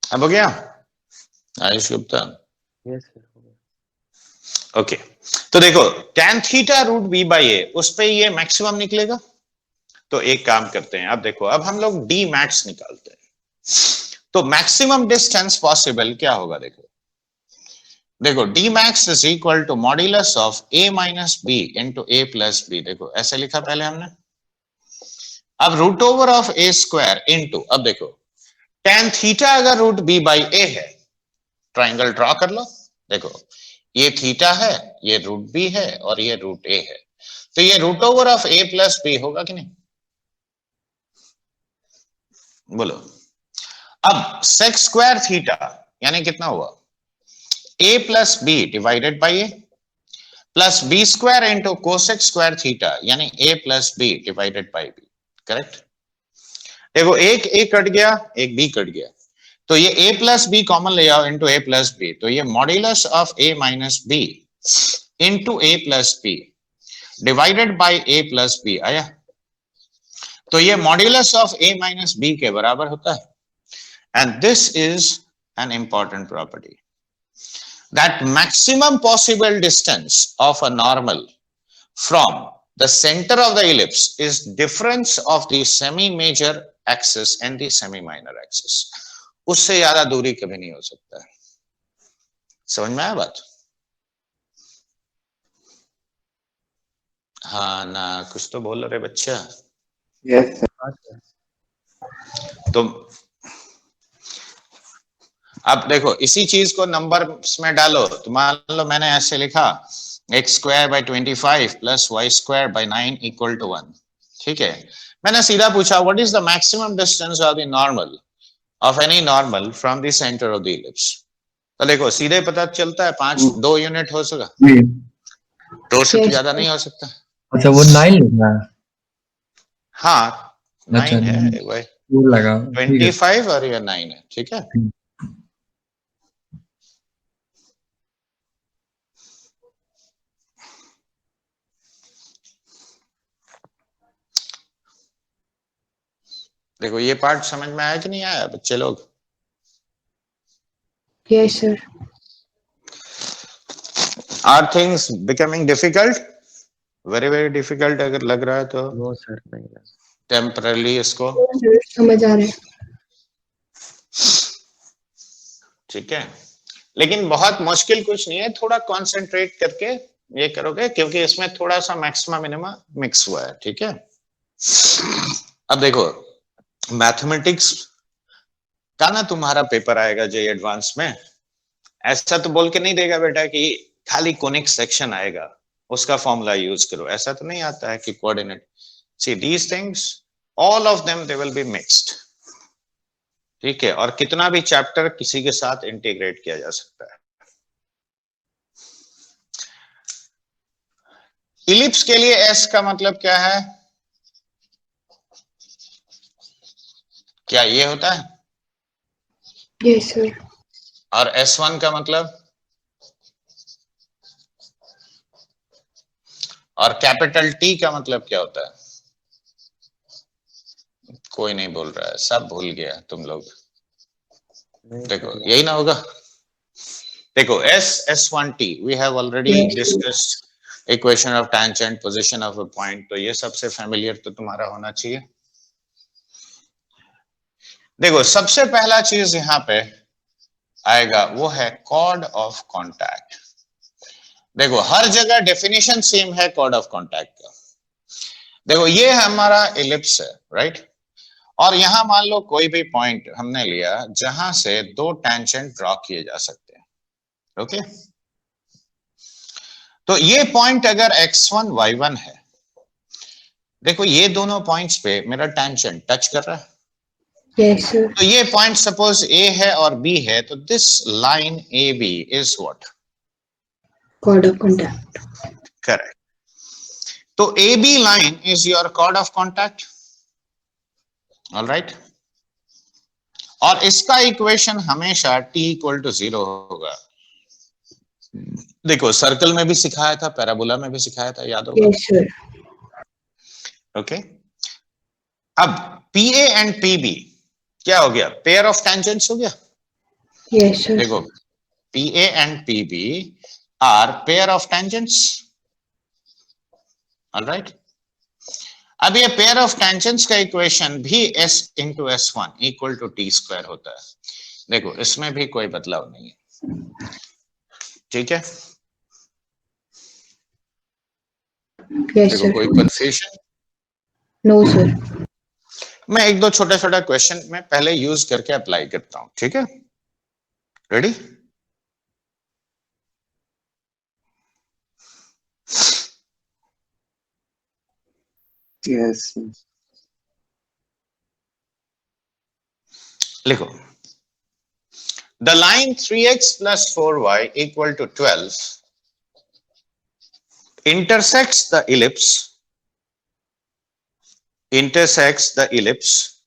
A: अब हो गया आयुष गुप्ता?
B: यस सर, हो गया।
A: ओके तो देखो tan theta root b by a उस पे ये मैक्सिमम निकलेगा। तो एक काम करते हैं, अब देखो अब हम लोग d मैक्स निकालते हैं। तो मैक्सिमम डिस्टेंस पॉसिबल क्या होगा? देखो d max is equal to modulus of a minus b into a plus b। देखो ऐसे लिखा पहले हमने। अब root over of a square into, अब देखो tan थीटा अगर रूट b बाई a है, ट्राइंगल ड्रॉ कर लो। देखो ये थीटा है, ये रूट b है और ये रूट a है, तो ये root over of a plus b होगा कि नहीं? बोलो। अब सेक स्क्वायर थीटा यानी कितना हुआ? a plus b divided by a। Plus b square into cosec square theta यानी a plus b divided by b. Correct. देखो एक a कट गया, एक b कट गया, तो ये a प्लस बी कॉमन ले आओ इंटू a प्लस बी, तो ये modulus of a minus b into a plus b divided by a plus b आया। तो ये modulus of a minus b के बराबर होता है। And this is an important property that maximum possible distance of a normal from the center of the ellipse is difference of the semi major axis and the semi minor axis। उससे ज्यादा दूरी कभी नहीं हो सकता है। समझ में आया बात? हाँ ना, कुछ तो बोल रहे बच्चा।
D: यस
A: तो अब देखो इसी चीज को नंबर्स में डालो, तो मान लो मैंने ऐसे लिखा x square by 25 plus y square by 9 equal to 1। ठीक है, मैंने सीधा पूछा what is the maximum distance of the normal of any normal from the centre of the ellipse. तो देखो सीधे पता चलता है 2 यूनिट हो सका, 2 से ज्यादा नहीं हो सकता।
E: अच्छा वो 9 लिखना है।
A: हाँ 9
E: अच्छा,
A: है वही,
E: वो लगा, ठीक है।
A: 25 और ये 9 है। ठीक है, देखो ये पार्ट समझ में आया कि नहीं आया बच्चे लोग?
C: Yes, sir.
A: Are things becoming difficult? Very very difficult अगर लग रहा है तो
B: नो सर नहीं लगा।
A: टेम्परली इसको,
C: समझ आ रहा है।
A: ठीक है, लेकिन बहुत मुश्किल कुछ नहीं है, थोड़ा कंसंट्रेट करके ये करोगे क्योंकि इसमें थोड़ा सा मैक्सिमा मिनिमा मिक्स हुआ है। ठीक है, अब देखो मैथमेटिक्स का ना तुम्हारा पेपर आएगा जे एडवांस में, ऐसा तो बोल के नहीं देगा बेटा कि खाली कोनिक सेक्शन आएगा उसका फॉर्मूला यूज करो, ऐसा तो नहीं आता है कि coordinate. See these things all of them they will be mixed. ठीक है, और कितना भी चैप्टर किसी के साथ इंटीग्रेट किया जा सकता है। इलिप्स के लिए एस का मतलब क्या है? क्या ये होता है?
C: Yes, sir.
A: और S1 का मतलब? और कैपिटल टी का मतलब क्या होता है? कोई नहीं बोल रहा है, सब भूल गया तुम लोग। देखो यही ना होगा। देखो S1T we have already discussed equation of tangent, position of a point, तो ये सबसे familiar तो तुम्हारा होना चाहिए। देखो सबसे पहला चीज यहाँ पे आएगा वो है कॉर्ड ऑफ कॉन्टैक्ट। देखो हर जगह डेफिनेशन सेम है कॉर्ड ऑफ कॉन्टैक्ट का। देखो ये हमारा इलिप्स है, राइट, और यहां मान लो कोई भी पॉइंट हमने लिया जहां से 2 टेंजेंट ड्रॉ किए जा सकते हैं। ओके, तो ये पॉइंट अगर x1 y1 है, देखो ये दोनों पॉइंट्स पे मेरा टेंजेंट टच कर रहा है।
C: Yes, sir.
A: तो ये पॉइंट सपोज A है और B है, तो this line AB is what?
C: Chord of contact.
A: Correct. तो AB line is your chord of contact. Alright, और इसका इक्वेशन हमेशा t इक्वल टू 0 होगा। देखो सर्कल में भी सिखाया था, पैराबोला में भी सिखाया था, याद होगा?
C: Yes, sir.
A: ओके, अब PA एंड PB क्या हो गया? पेयर ऑफ टेंजेंट्स हो गया।
C: Yes, sir.
A: देखो PA and PB are pair of tangents. Alright, अब ये पेयर ऑफ टेंजेंट्स का इक्वेशन भी S into S1 equal to T square होता है। देखो इसमें भी कोई बदलाव नहीं है। ठीक है,
C: Yes,
A: देखो
C: sir.
A: कोई कंफ्यूजन?
C: No, sir.
A: मैं एक दो छोटा छोटा क्वेश्चन में पहले यूज करके अप्लाई करता हूं। ठीक है, रेडी?
D: यस
A: लिखो, the line 3x plus 4y equal to 12 intersects the ellipse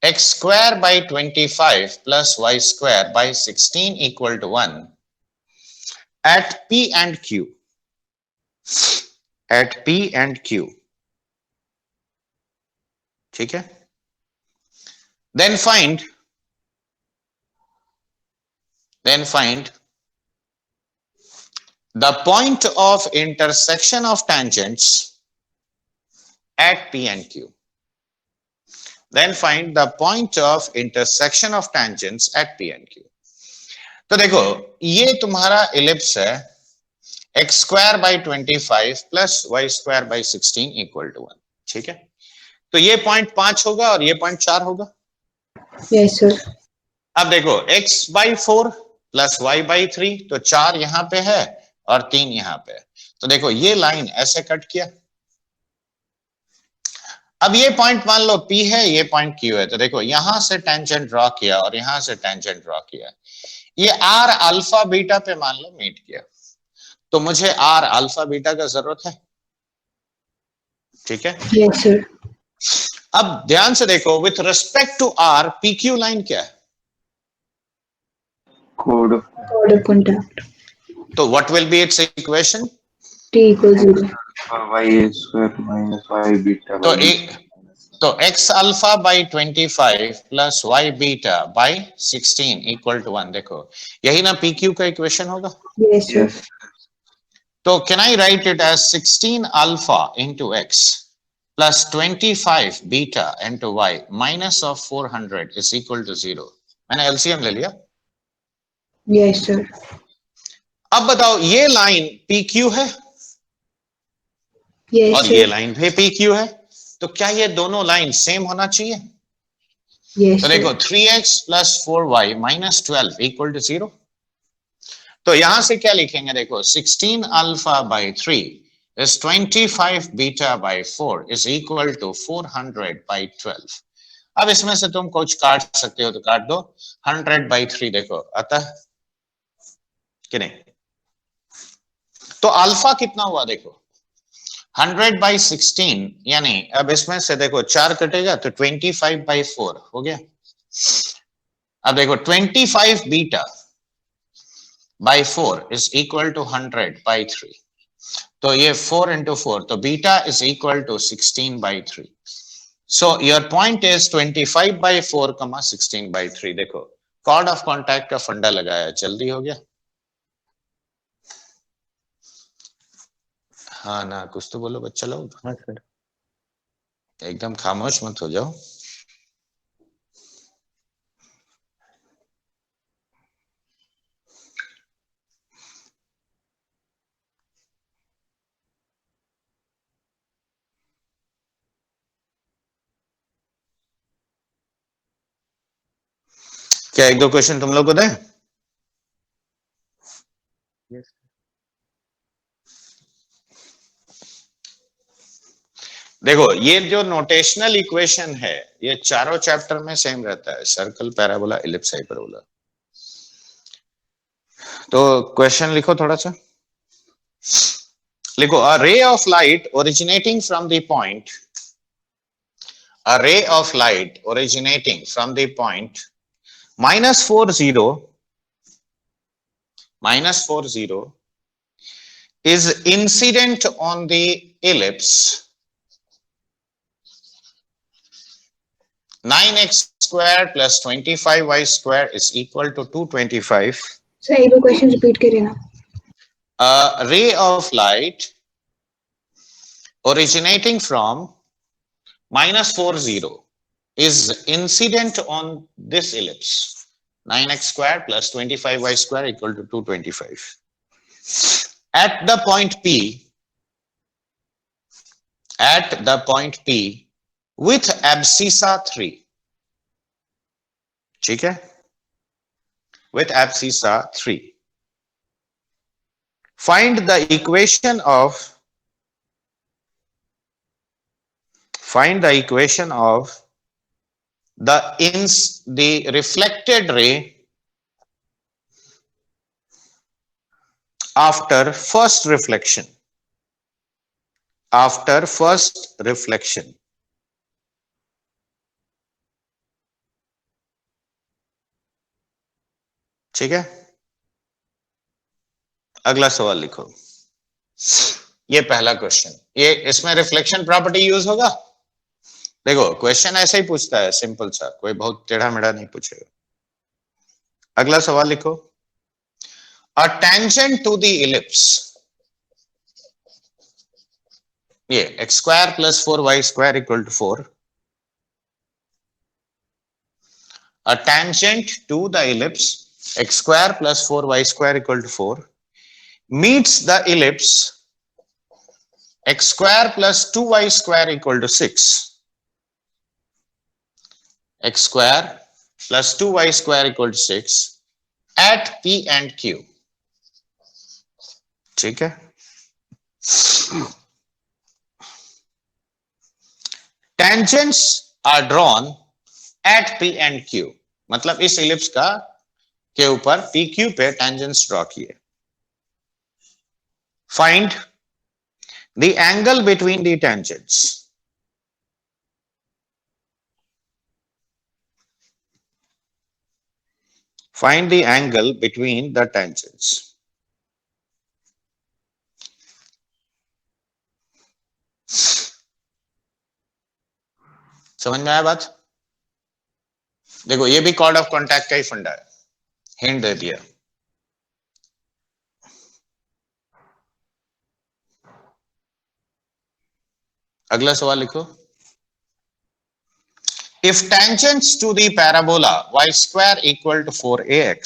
A: x square by 25 plus y square by 16 equal to 1 at P and Q. At P and Q. ठीक है? Then find the point of intersection of tangents at P and Q. Then find the point of intersection of tangents at P and Q. तो देखो ये तुम्हारा ellipse है x square by 25 plus y square by 16 equal to 1. ठीक है, तो ये point 5 होगा और ये पॉइंट 4 होगा.
C: Yes, sir.
A: अब देखो x by 4 plus y by 3, तो 4 यहां पे है और 3 यहां पे है. तो देखो ये लाइन ऐसे कट किया. अब ये पॉइंट मान लो P है, ये पॉइंट Q है. तो देखो यहां से टेंजेंट ड्रॉ किया और यहां से टेंजेंट ड्रॉ किया. ये R अल्फा बीटा पे मान लो मीट किया. तो मुझे R अल्फा बीटा का जरूरत है. ठीक है.
C: Yes, sir.
A: अब ध्यान से देखो, with respect to R PQ line क्या है?
D: Code
C: Chord of contact.
A: तो what will be its equation?
C: T equals 0.
D: y square minus y beta.
A: तो x alpha by 25 plus y beta by 16 equal to 1. देखो यही ना PQ का equation होगा.
C: Yes, sir.
D: Yes.
A: तो can I write it as 16 alpha into x plus 25 beta into y minus of 400 is equal to 0. मैंने LCM ले लिया.
C: Yes, sir.
A: अब बताओ ये लाइन PQ है
C: Yes,
A: और ये
C: sir.
A: लाइन भी PQ है. तो क्या ये दोनों लाइन सेम होना चाहिए?
C: Yes,
A: तो
C: sir.
A: देखो 3x plus 4y minus 12 equal to 0. तो यहां से क्या लिखेंगे? देखो 16 alpha by 3 is 25 beta by 4 is equal to 400 by 12. अब इसमें से तुम कुछ काट सकते हो तो काट दो. 100 by 3 देखो आता है कि नहीं? तो अल्फा कितना हुआ? देखो 100 by 16 यानी अब इसमें से देखो 4 कटेगा तो 25 by 4 हो गया. अब देखो 25 beta by 4 is equal to 100 by 3. तो ये 4 into 4, तो beta is equal to 16 by 3. So your point is 25 by 4, 16 by 3. देखो कॉर्ड ऑफ कॉन्टैक्ट का फंडा लगाया, जल्दी हो गया. हाँ ना, कुछ तो बोलो बच्चा लोग.
B: हाँ सर.
A: एकदम खामोश मत हो जाओ. क्या एक दो क्वेश्चन तुम लोग को दें?
B: यस.
A: देखो ये जो नोटेशनल इक्वेशन है ये चारों चैप्टर में सेम रहता है. Circle, parabola, ellipse, hyperbola. तो क्वेश्चन लिखो थोड़ा सा. लिखो a ray of light originating from the point, a ray of light originating from the point minus 40 is incident on the ellipse 9x square plus 25y square is equal to 225.
C: Sir एक दो question repeat करिए ना.
A: A ray of light originating from minus 40 is incident on this ellipse 9x square plus 25y square equal to 225 at the point P with abscissa 3. ठीक है, with abscissa 3. Find the equation of the reflected ray after first reflection. After first reflection. ठीक है, अगला सवाल लिखो। ये पहला question, ये इसमें रिफ्लेक्शन प्रॉपर्टी यूज होगा। देखो क्वेश्चन ऐसे ही पूछता है, सिंपल सा, कोई बहुत टेढ़ा मेढ़ा नहीं पूछेगा। अगला सवाल लिखो। A tangent to the ellipse, ये x square plus 4y square equal to 4। A tangent to the ellipse x square plus 4y square equal to 4 meets the ellipse x square plus 2y square equal to 6. X square plus 2y square equal to 6 at P and Q. ठीक है, tangents are drawn at P and Q, मतलब इस ellipse का के ऊपर PQ पे tangents draw किए। Find the angle between the tangents. Find the angle between the tangents. समझ में आया बात? देखो ये भी कॉर्ड ऑफ कॉन्टैक्ट का ही फंडा है, हिंट दे दिया। अगला सवाल लिखो। If tangents to the parabola y square equal to 4ax,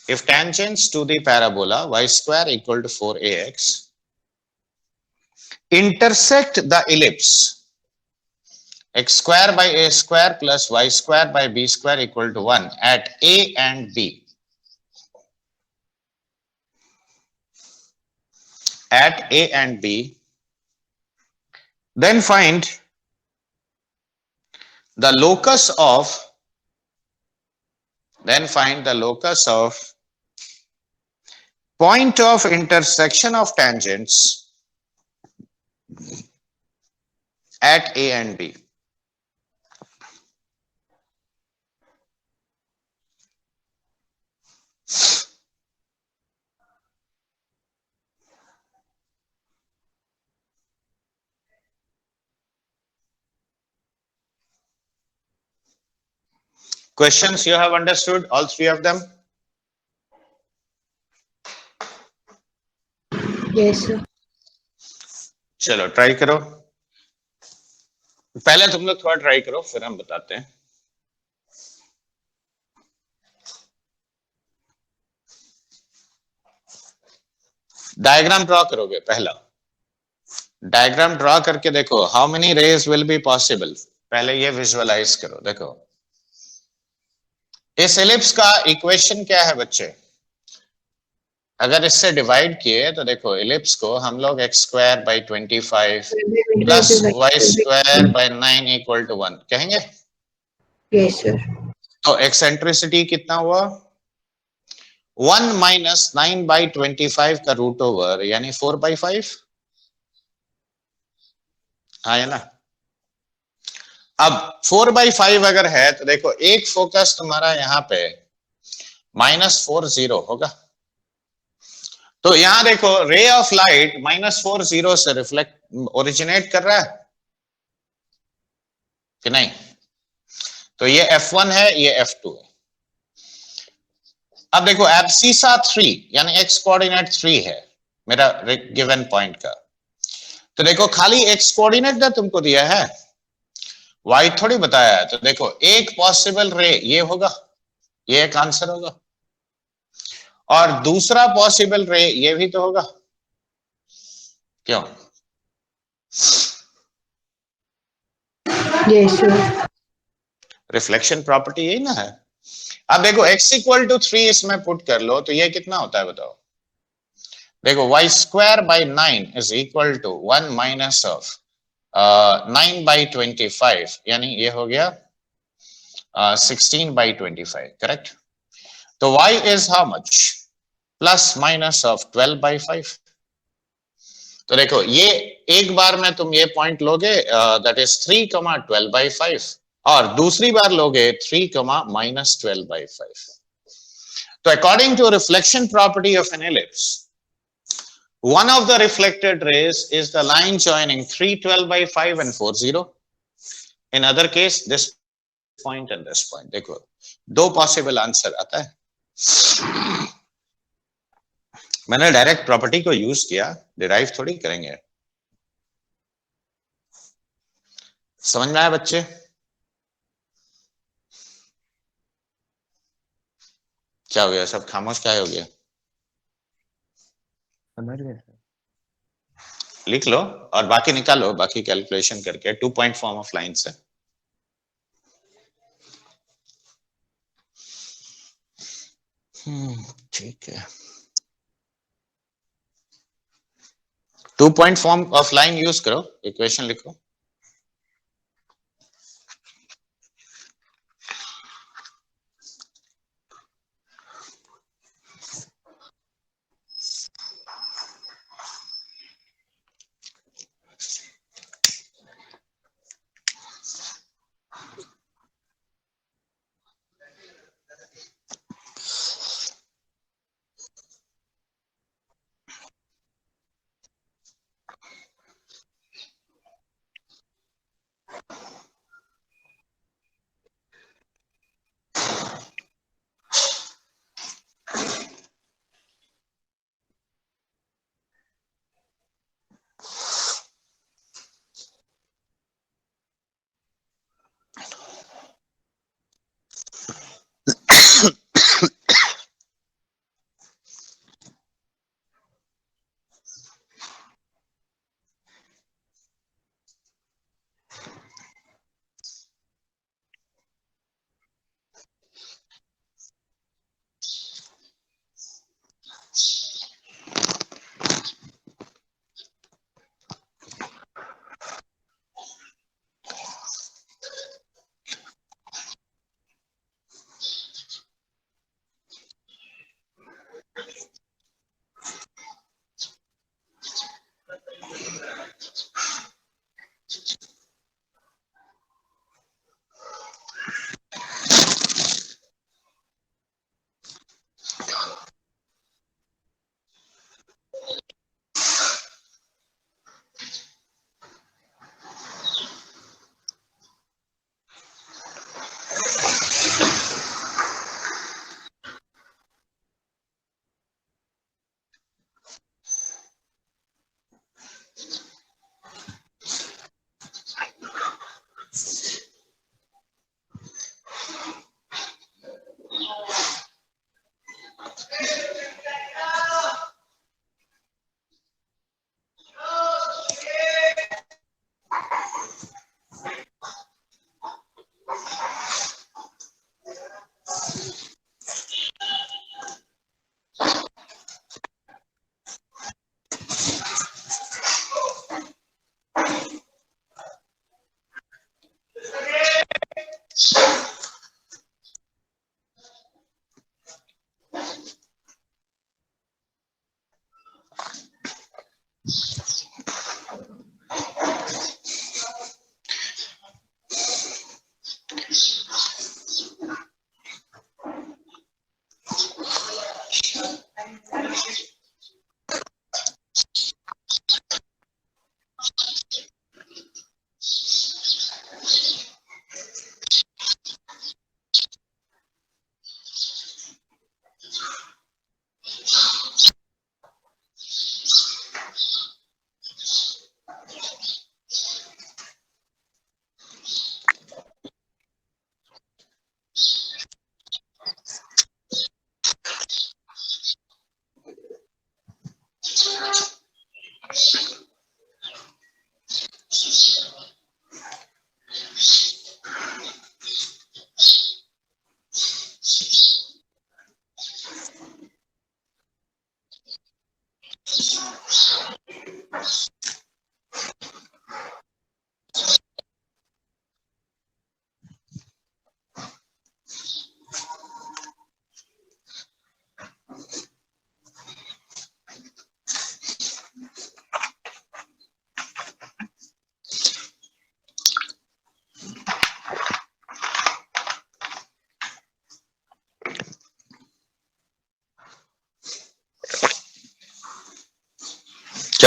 A: if tangents to the parabola y square equal to 4ax intersect the ellipse x square by a square plus y square by b square equal to 1 at a and b, at a and b, then find the locus of point of intersection of tangents at a and b. Questions you have understood, all three of them?
C: Yes, sir.
A: चलो try करो, पहले तुम लोग थोड़ा try करो फिर हम बताते हैं। डायग्राम ड्रॉ करोगे, पहला डायग्राम ड्रॉ करके देखो how many rays will be possible, पहले ये विजुअलाइज करो। देखो इस एलिप्स का इक्वेशन क्या है बच्चे, अगर इससे डिवाइड किए तो देखो एलिप्स को हम लोग x square by 25 plus y square by 9 equal to 1 कहेंगे।
C: Yes, sir.
A: तो एक्सेंट्रिसिटी कितना हुआ, 1 माइनस 9 बाई 25 का रूट ओवर यानी 4/5, हाँ है ना। अब 4/5 अगर है तो देखो एक फोकस तुम्हारा यहाँ पे -40 होगा, तो यहां देखो रे ऑफ लाइट -40 से रिफ्लेक्ट ओरिजिनेट कर रहा है कि नहीं, तो ये F1 है, ये F2 है। अब देखो एब्सिसा 3 यानी x कोऑर्डिनेट 3 है मेरा गिवन पॉइंट का, तो देखो खाली x कोऑर्डिनेट ना तुमको दिया है, y थोड़ी बताया है। तो देखो एक पॉसिबल रे ये होगा, ये एक आंसर होगा, और दूसरा पॉसिबल रे ये भी तो होगा, क्यों?
C: Yes, sir.
A: रिफ्लेक्शन प्रॉपर्टी यही ना है। अब देखो x इक्वल टू 3 इसमें पुट कर लो तो ये कितना होता है बताओ। देखो y square by 9 is equal to 1 minus of 9/25 यानी ये हो गया 16/25, करेक्ट। तो y is how much, plus minus of 12/5, तो देखो ये एक बार में तुम ये पॉइंट लोगे दैट इज 3,12/5 और दूसरी बार लोगे 3,-12/5. तो according to reflection property of an ellipse, one of the reflected rays is the line joining 3,12/5 and 40. In other case, this point and this point. देखो दो पॉसिबल आंसर आता है. मैंने डायरेक्ट प्रॉपर्टी को यूज किया, डिराइव थोड़ी करेंगे. समझ में आया बच्चे? क्या हो गया, सब खामोश क्या हो गया?
B: समझ गए सर?
A: लिख लो और बाकी निकालो, बाकी कैलकुलेशन करके 2 पॉइंट फॉर्म ऑफ लाइन से. ठीक है. 2 point form of line use करो, इक्वेशन लिखो.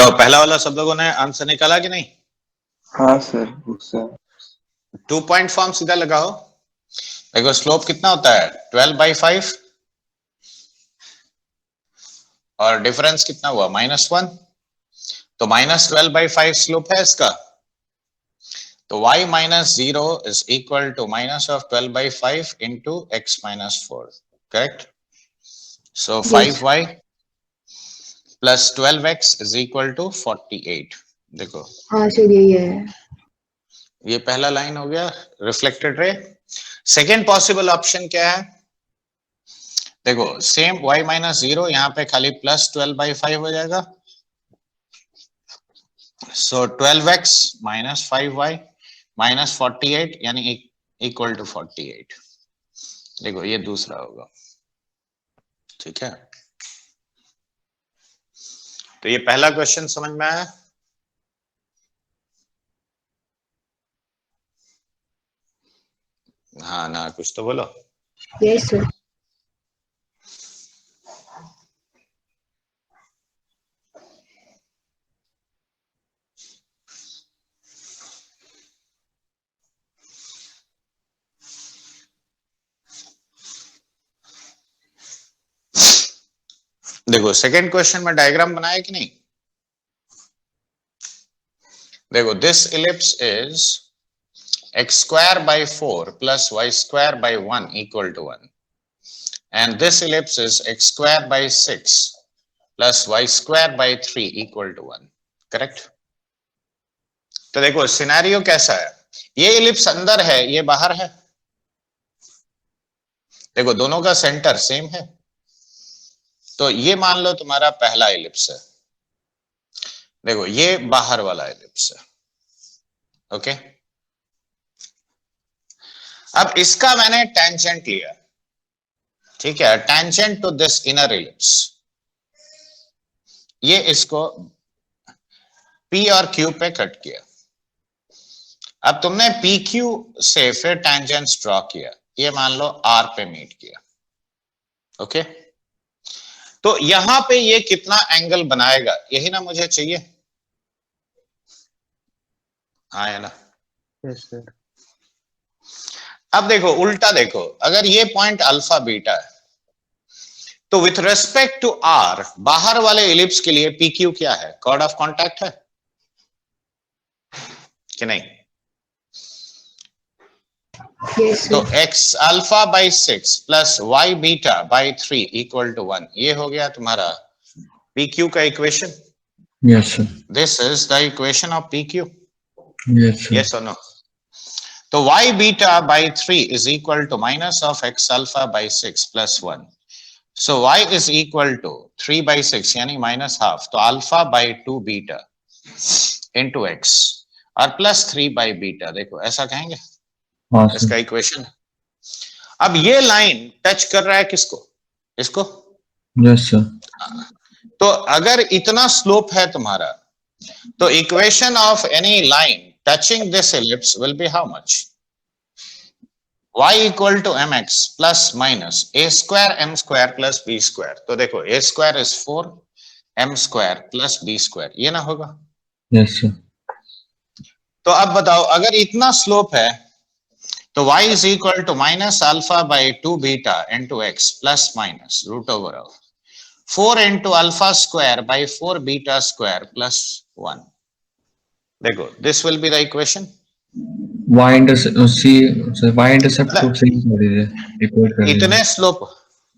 A: जाओ, पहला वाला सब लोगों ने आंसर निकाला कि नहीं?
D: हाँ सर, सर
A: 2 पॉइंट फॉर्म सीधा लगाओ। देखो स्लोप कितना होता है 12/5 और डिफरेंस कितना हुआ -1, तो -12/5 स्लोप है इसका, तो y - 0 is equal to -12/5 into x - 4, correct? So 5y plus 12x is equal to 48. देखो
C: हाँ सर यही है।
A: ये पहला लाइन हो गया reflected ray. Second possible option क्या है? देखो सेम y - 0 यहाँ पे खाली +12/5 हो जाएगा, सो 12x - 5y - 48 यानी इक्वल टू 48। देखो ये दूसरा होगा, ठीक है। तो ये पहला क्वेश्चन समझ में आया? हाँ ना, कुछ तो बोलो।
C: Yes sir.
A: देखो सेकेंड क्वेश्चन में डायग्राम बनाया कि नहीं? देखो this ellipse is x²/4 plus y²/1 equal to 1 and this ellipse is x²/6 plus y²/3 equal to 1, correct? तो देखो सिनेरियो कैसा है, ये इलिप्स अंदर है, ये बाहर है। देखो दोनों का सेंटर सेम है, तो ये मान लो तुम्हारा पहला इलिप्स है। देखो ये बाहर वाला इलिप्स है, ओके। अब इसका मैंने टेंजेंट लिया, ठीक है, tangent to this inner ellipse. ये इसको P और Q पे कट किया। अब तुमने PQ से फिर टेंजेंट्स ड्रॉ किया, ये मान लो R पे मीट किया, ओके। तो यहां पे ये कितना एंगल बनाएगा, यही ना मुझे चाहिए। हाँ है ना?
B: Yes sir.
A: अब देखो उल्टा देखो, अगर ये पॉइंट अल्फा बीटा है तो विथ रेस्पेक्ट टू R बाहर वाले इलिप्स के लिए PQ क्या है, कॉर्ड ऑफ कॉन्टैक्ट है कि नहीं?
C: यस
A: तो
C: sir.
A: x α/6 plus y β/3 equal to 1, ये हो गया तुम्हारा PQ का equation.
E: Yes, sir.
A: This is the equation of PQ,
E: Yes, sir.
A: Yes और नो? तो y β/3 is equal to minus of x α/6 plus 1. So y is equal to 3/6 यानी -½ तो α/2 beta into x और प्लस 3/β। देखो ऐसा कहेंगे,
E: हाँ सर।
A: इसका इक्वेशन। अब ये लाइन टच कर रहा है किसको, इसको।
E: Yes sir.
A: तो अगर इतना स्लोप है तुम्हारा, तो equation of any line touching this ellipse will be how much? Y equal to mx plus minus a² m² plus b²। तो देखो a² is 4, m² plus b², ये ना होगा?
E: Yes sir.
A: तो अब बताओ अगर इतना स्लोप है तो y is equal to minus α/2 beta into x plus minus root over of 4 into α²/4 β² plus 1। देखो this will be the equation.
E: y intercept को सेम कर दीजिए, इक्वेट कर दीजिए।
A: इतने स्लोप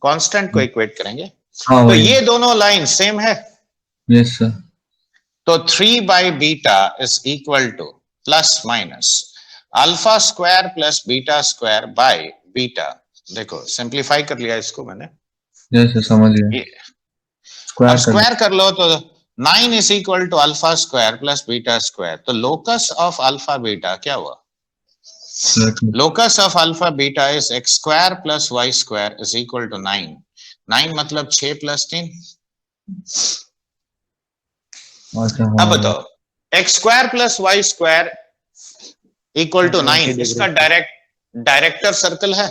A: कांस्टेंट को इक्वेट करेंगे।
E: हाँ
A: तो
E: वही।
A: ये दोनों लाइन सेम है,
E: यस सर।
A: तो 3/β is equal to plus minus α² plus β² by beta. देखो सिंप्लीफाई कर लिया इसको मैंने।
E: यस सर समझ गया।
A: अब स्क्वायर कर लो तो 9 is equal to α² प्लस β²। तो लोकस ऑफ अल्फा बीटा क्या हुआ? Locus of alpha beta is x² plus y² is equal to 9. 9 मतलब 6 plus 3। अब बताओ x² plus y² equal to 9, इसका डायरेक्टर सर्कल है।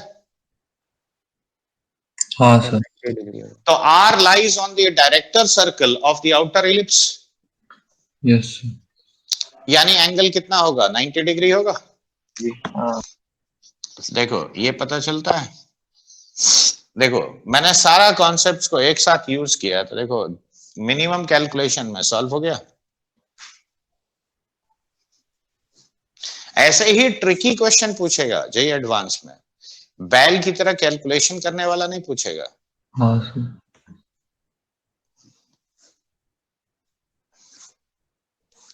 E: हाँ सर।
B: डिग्री
A: तो R lies on the director circle of the outer ellipse।
E: Yes
A: यानी angle कितना होगा, 90 डिग्री होगा।
D: हाँ
A: देखो ये पता चलता है। देखो मैंने सारा कॉन्सेप्ट्स को एक साथ यूज किया, तो देखो मिनिमम कैलकुलेशन में सॉल्व हो गया। ऐसे ही ट्रिकी क्वेश्चन पूछेगा जेई एडवांस में, बैल की तरह कैलकुलेशन करने वाला नहीं पूछेगा।
E: हाँ सर।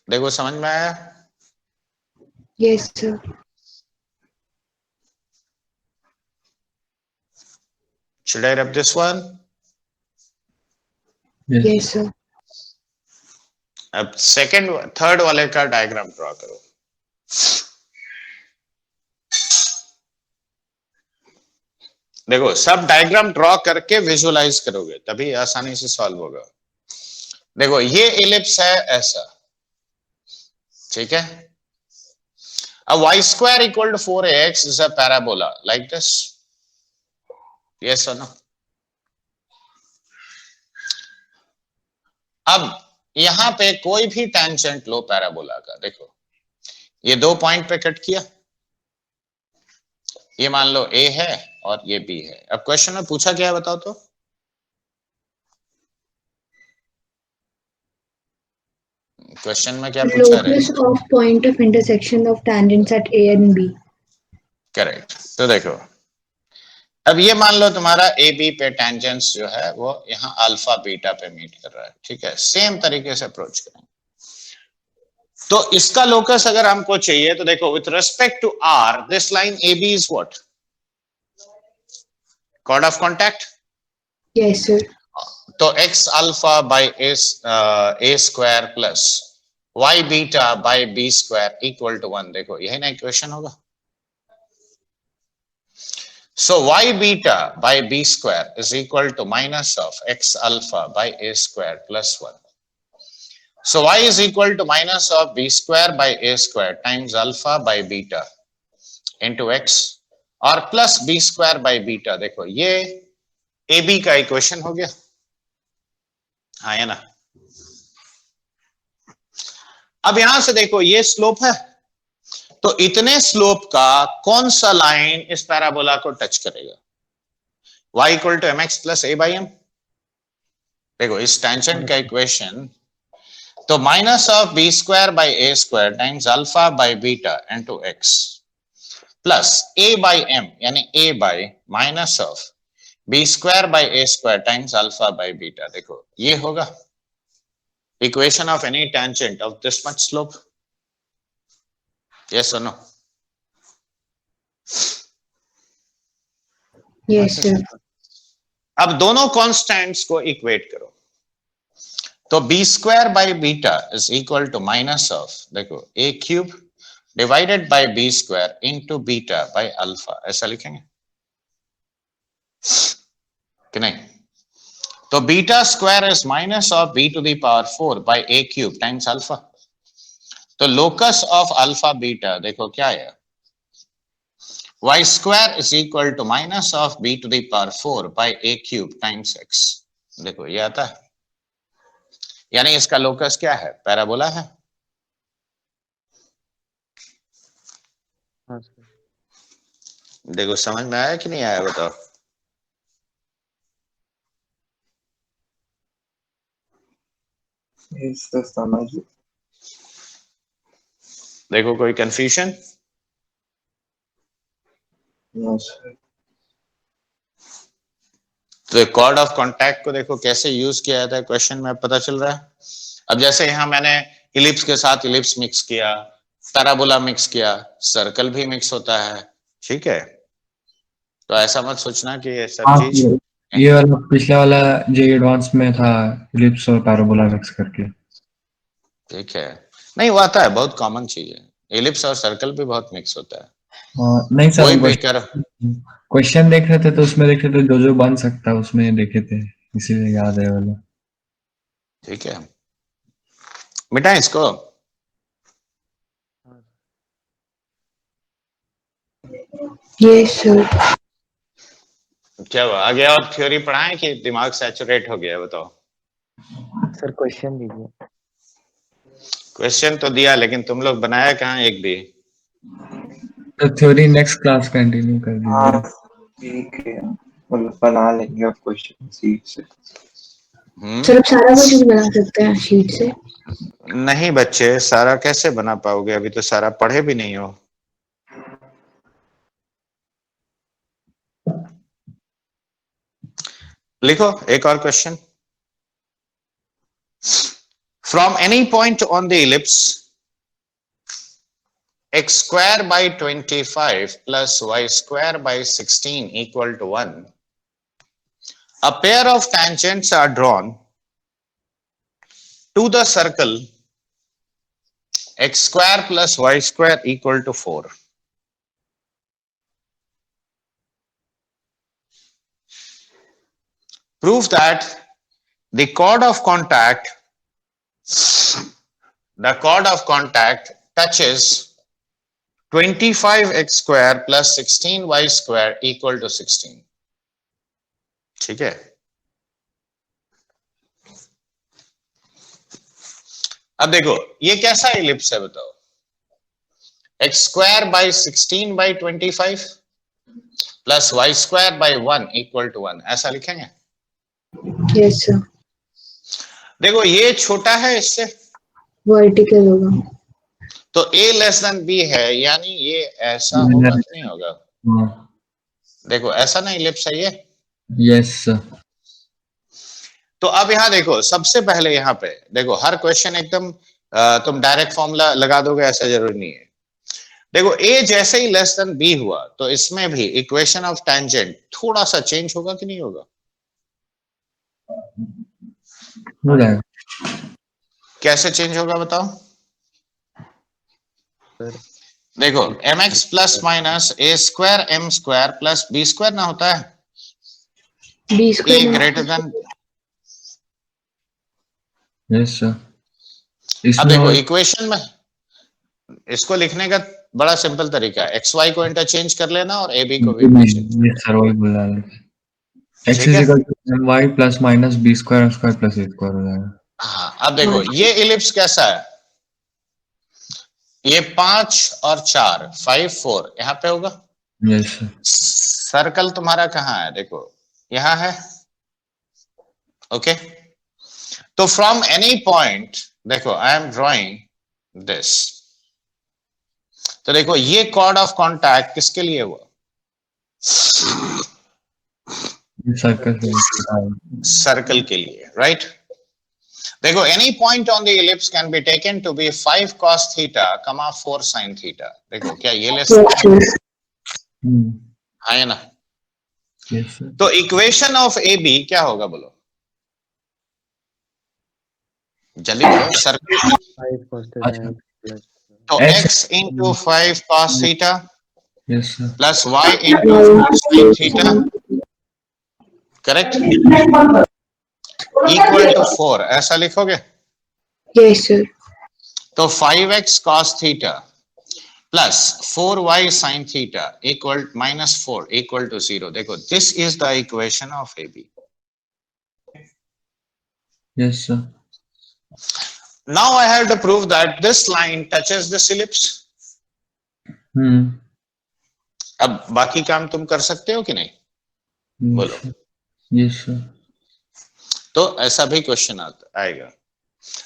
A: देखो समझ में आया।
C: Yes, sir.
A: Should I rub this one?
E: Yes
C: Yes, sir.
A: अब सेकंड थर्ड वाले का डायग्राम ड्रॉ करो। देखो सब डायग्राम ड्रॉ करके विजुअलाइज करोगे तभी आसानी से सॉल्व होगा। देखो ये इलिप्स है ऐसा, ठीक है। अब y square equal to 4ax is a parabola like this, yes or no? अब यहां पे कोई भी टेंजेंट लो पैराबोला का, देखो ये दो पॉइंट पे कट किया, ये मान लो a है और ये b है। अब क्वेश्चन में पूछा क्या है बताओ तो? क्वेश्चन में क्या पूछा है?
C: Locus of point of intersection of tangents at A and B.
A: Correct. तो देखो अब ये मान लो तुम्हारा ए बी पे टेंजेंट्स जो है वो यहाँ अल्फा बीटा पे मीट कर रहा है, ठीक है। सेम तरीके से अप्रोच करेंगे। तो इसका लोकस अगर हमको चाहिए तो देखो with respect to R this line A B is what, chord of contact.
C: Yes, sir.
A: तो X alpha by A square plus Y beta by B square equal to 1। देखो यही ना इक्वेशन होगा। So y beta by b square is equal to minus of x alpha by a square plus 1. So y is equal to minus of b square by a square times alpha by beta into x और plus b square by beta। देखो ये a b का equation हो गया, हाँ है ना। अब यहां से देखो ये स्लोप है, तो इतने स्लोप का कौन सा लाइन इस पैराबोला को टच करेगा? y equal to mx plus a by m। देखो इस टेंजेंट का इक्वेशन तो minus of B square by A square times alpha by beta into x plus a by m यानी a by minus of B square by A square times alpha by beta. देखो ये होगा equation of any tangent of this much slope, yes or no?
C: Yes, sir.
A: अब दोनों constants को equate करो, तो b square by beta is equal to minus of, देखो a cube divided by B square into beta by alpha, ऐसा लिखेंगे कि नहीं? तो beta square is minus of b to the power 4 by a cube times alpha. तो locus of alpha beta देखो क्या है, y square is equal to minus of b to the power 4 by a cube times x। देखो ये आता है, यानी इसका लोकस क्या है, पैराबोला है।
B: हाँ सर।
A: देखो समझ में आया कि नहीं आया बताओ?
D: इस तो समझ।
A: देखो कोई कंफ्यूजन? तो कॉर्ड ऑफ कांटेक्ट को देखो कैसे यूज किया जाता है क्वेश्चन में पता चल रहा है। अब जैसे यहाँ मैंने इलिप्स के साथ इलिप्स मिक्स किया, पैराबोला मिक्स किया, सर्कल भी मिक्स होता है, ठीक है। तो ऐसा मत सोचना कि ये सब चीज
E: ये वाला पिछला वाला जे एडवांस में था इलिप्स और पैराबोला मिक्स करके,
A: ठीक है। नहीं वो आता है, बहुत कॉमन चीज है, इलिप्स और सर्कल भी बहुत मिक्स होता है।
E: नहीं
A: कोई
E: सर
A: भी कर,
E: क्वेश्चन देख रहे थे तो उसमें देखे थे जो जो बन सकता है उसमें देखे थे, इसीलिए याद है वाला।
A: ठीक है बेटा इसको
C: Yes, sir.
A: क्या हुआ, आगे और थ्योरी पढ़ाएं कि दिमाग सैचुरेट हो गया, बताओ?
B: सर क्वेश्चन दीजिए।
A: क्वेश्चन तो दिया लेकिन तुम लोग बनाया कहाँ एक भी?
E: तो थ्योरी नेक्स्ट क्लास कंटिन्यू कर
D: हाँ
E: दीजिए।
D: ठीक है, मतलब बना लेंगे अब क्वेश्चन सीट से।
C: सर अब सारा क्वेश्चन बना सकते हैं शीट से?
A: नहीं बच्चे, सारा कैसे बना पाओगे? अभी तो सारा पढ़े भी नहीं हो। लिखो एक और question. From any point on the ellipse x square by 25 plus y square by 16 equal to 1, a pair of tangents are drawn to the circle x square plus y square equal to 4. Prove that the chord of contact touches 25x square plus 16y square equal to 16. ठीक है, अब देखो ये कैसा ellipse है बताओ? x square by 16 by 25 plus y square by 1 equal to 1, ऐसा लिखेंगे?
C: Yes sir.
A: देखो ये छोटा है इससे,
C: वर्टिकल होगा।
A: तो a लेस देन b है, यानी ये ऐसा होगा कि नहीं होगा? देखो ऐसा ना इलिप्स है ये।
E: Yes sir.
A: तो अब यहाँ देखो, सबसे पहले यहाँ पे देखो, हर क्वेश्चन एकदम तुम डायरेक्ट फॉर्मूला लगा दोगे ऐसा जरूरी नहीं है। देखो a जैसे ही लेस देन b हुआ तो इसमें भी इक्वेशन ऑफ टेंजेंट थोड़ा सा चेंज होगा कि नहीं होगा?
E: हो जाएगा।
A: कैसे चेंज होगा बताओ?
B: सर
A: देखो mx plus minus a square m square plus b square ना होता है,
C: B
A: a
C: square
A: greater than.
E: Yes sir.
A: अब
E: इसमें
A: देखो
E: और
A: इक्वेशन में इसको लिखने का बड़ा सिंपल तरीका है, एक्स वाई को इंटरचेंज कर लेना और ए बी को भी इंटरचेंज।
E: यस सर वही बोल रहा है। x
A: ठीक है,
E: is equal to y plus minus b square square plus a square हो जाएगा।
A: हाँ अब देखो ये इलिप्स कैसा है, ये 5 और 4 5 4 यहाँ पे होगा।
E: Yes sir.
A: सर्कल तुम्हारा कहाँ है? देखो यहाँ है। ओके, तो फ्रॉम एनी पॉइंट, देखो आई एम ड्रॉइंग दिस, तो देखो ये कॉर्ड ऑफ कॉन्टैक्ट किसके लिए हुआ? सर्कल के लिए, राइट? देखो any point on the ellipse can be taken to be 5 cos theta, 4 sin theta. देखो क्या ये ले सकते हैं? हाँ है ना?
E: Yes sir.
A: तो इक्वेशन ऑफ ए बी क्या होगा बोलो, जल्दी बोलो। Circle
B: 5 cos theta x plus
A: तो x into 5 cos theta
E: yes sir.
A: Plus y into 4 sin theta, correct, equal to 4, ऐसा लिखोगे?
C: Yes sir.
A: तो 5x cos theta plus 4y sin theta equal -4 equal to 0। देखो this is the equation of A B.
E: Yes sir.
A: Now I have to prove that this line touches this ellipse. अब बाकी काम तुम कर सकते हो कि नहीं? बोलो।
E: Yes sir.
A: तो ऐसा भी क्वेश्चन आएगा।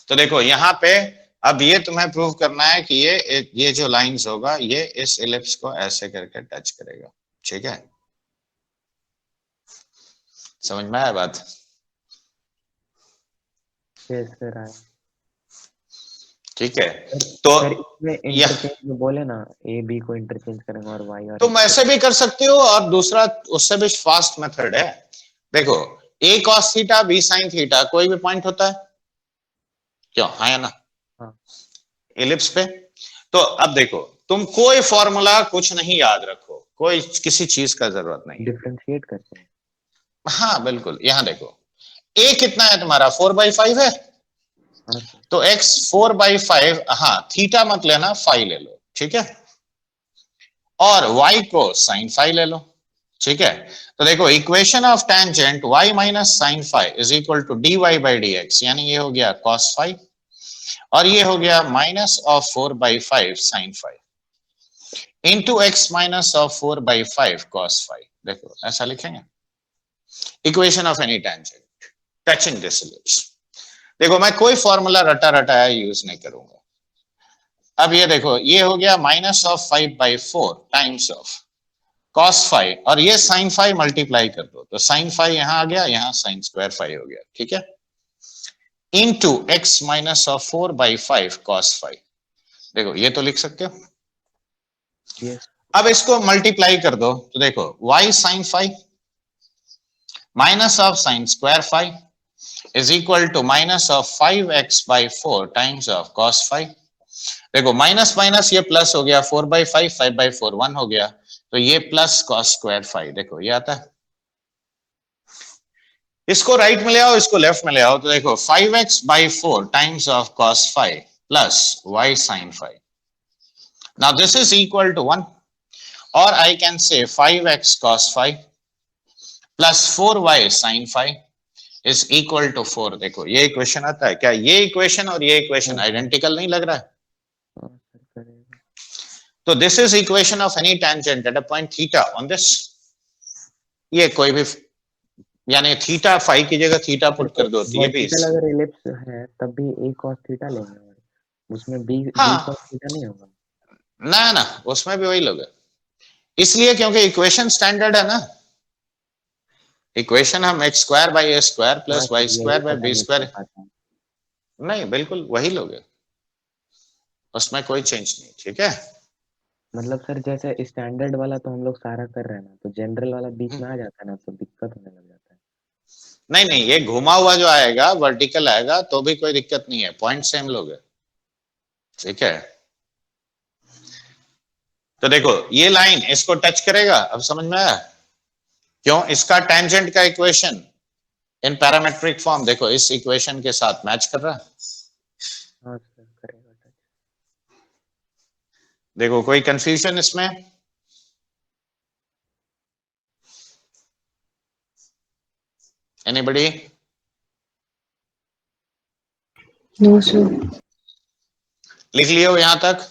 A: तो देखो यहाँ पे अब ये तुम्हें प्रूव करना है कि ये जो लाइंस होगा ये इस इलिप्स को ऐसे करके टच करेगा। ठीक है, समझ में आया बात?
B: yes sir आया।
A: ठीक है, तो
B: सर इसमें इंटरचेंज में बोले ना ए बी को इंटरचेंज करेंगे और वाई और
A: तुम ऐसे भी कर सकते हो, और दूसरा उससे भी फास्ट मेथड है। देखो a cos theta b sin theta कोई भी पॉइंट होता है क्यों? हाँ या ना?
B: हाँ।
A: इलिप्स पे। तो अब देखो तुम कोई फॉर्मूला कुछ नहीं याद रखो, कोई किसी चीज का जरूरत नहीं,
B: डिफरेंशिएट करते हैं।
A: हाँ बिल्कुल। यहाँ देखो a कितना है तुम्हारा? 4/5 है,
B: हाँ
A: तो x 4/5, हाँ थीटा मत लेना, फाई ले लो। ठीक है, और y को sin फाई ले लो। ठीक है, तो देखो equation of tangent y minus sin phi is equal to dy by dx, यानी ये हो गया cos फाई। और ये हो गया minus of 4/5 sine 5 into X minus of 4/5 cos 5। देखो ऐसा लिखेंगे equation of any tangent touching this ellipse. देखो मैं कोई फॉर्मूला रटा रटाया यूज नहीं करूंगा। अब ये देखो ये हो गया minus of 5/4 times of cos 5 और ये sin 5 मल्टीप्लाई कर दो तो sin 5 यहां आ गया, यहां sin स्क्वायर 5 हो गया, ठीक है, into x minus of 4/5 cos 5। देखो ये तो लिख सकते हो।
B: यस
A: अब इसको मल्टीप्लाई कर दो तो देखो y sin 5 minus of sin square 5 is equal to minus of 5x/4 times of cos 5। देखो माइनस माइनस ये प्लस हो गया, 4/5 5/4 1 हो गया, तो ये प्लस cos स्क्वायर 5। देखो ये आता है, इसको राइट में ले आओ, इसको लेफ्ट में ले आओ, तो देखो 5x/4 times of cos 5 plus y sin 5। Now this is equal to 1 और I can say 5x cos 5 plus 4y sin 5 is equal to 4। देखो ये इक्वेशन आता है क्या? ये इक्वेशन और ये इक्वेशन आइडेंटिकल नहीं लग रहा है?
B: सर करेगा।
A: तो this is equation of any tangent at a point theta on this. ये कोई भी यानी थीटा 5 की जगह थीटा पुट कर दो तो ये भी
B: वर्टिकल अगर एलिप्स है तब भी a cos थीटा लेंगे और उसमें b
A: हाँ।
B: cos थीटा नहीं होगा।
A: ना ना उसमें भी वही लोग है, इसलिए क्योंकि इक्वेशन स्टैंडर्ड है ना। इक्वेशन हम x square by a square plus y square by b square, नहीं बिल्कुल वही लोग है, उसमें कोई चेंज नहीं, ठीक है।
B: मतलब सर जैसे स्टैंडर्ड वाला तो हम लोग सारा कर रहे हैं ना, तो जनरल वाला बीच में आ जाता है ना तो दिक्कत होने लग जाता है।
A: नहीं नहीं ये घुमा हुआ जो आएगा वर्टिकल आएगा तो भी कोई दिक्कत नहीं है, पॉइंट सेम लोग है, ठीक है। तो देखो ये लाइन इसको टच करेगा, अब समझ में आया क्यों? इसका टेंजेंट का इक्वेशन इन पैरामेट्रिक फॉर्म देखो इस इक्वेशन के साथ मैच कर रहा है।
B: हाँ सर करेगा टच।
A: देखो कोई कंफ्यूजन इसमें? एनीबॉडी?
C: No, sir.
A: लिख लियो यहां तक?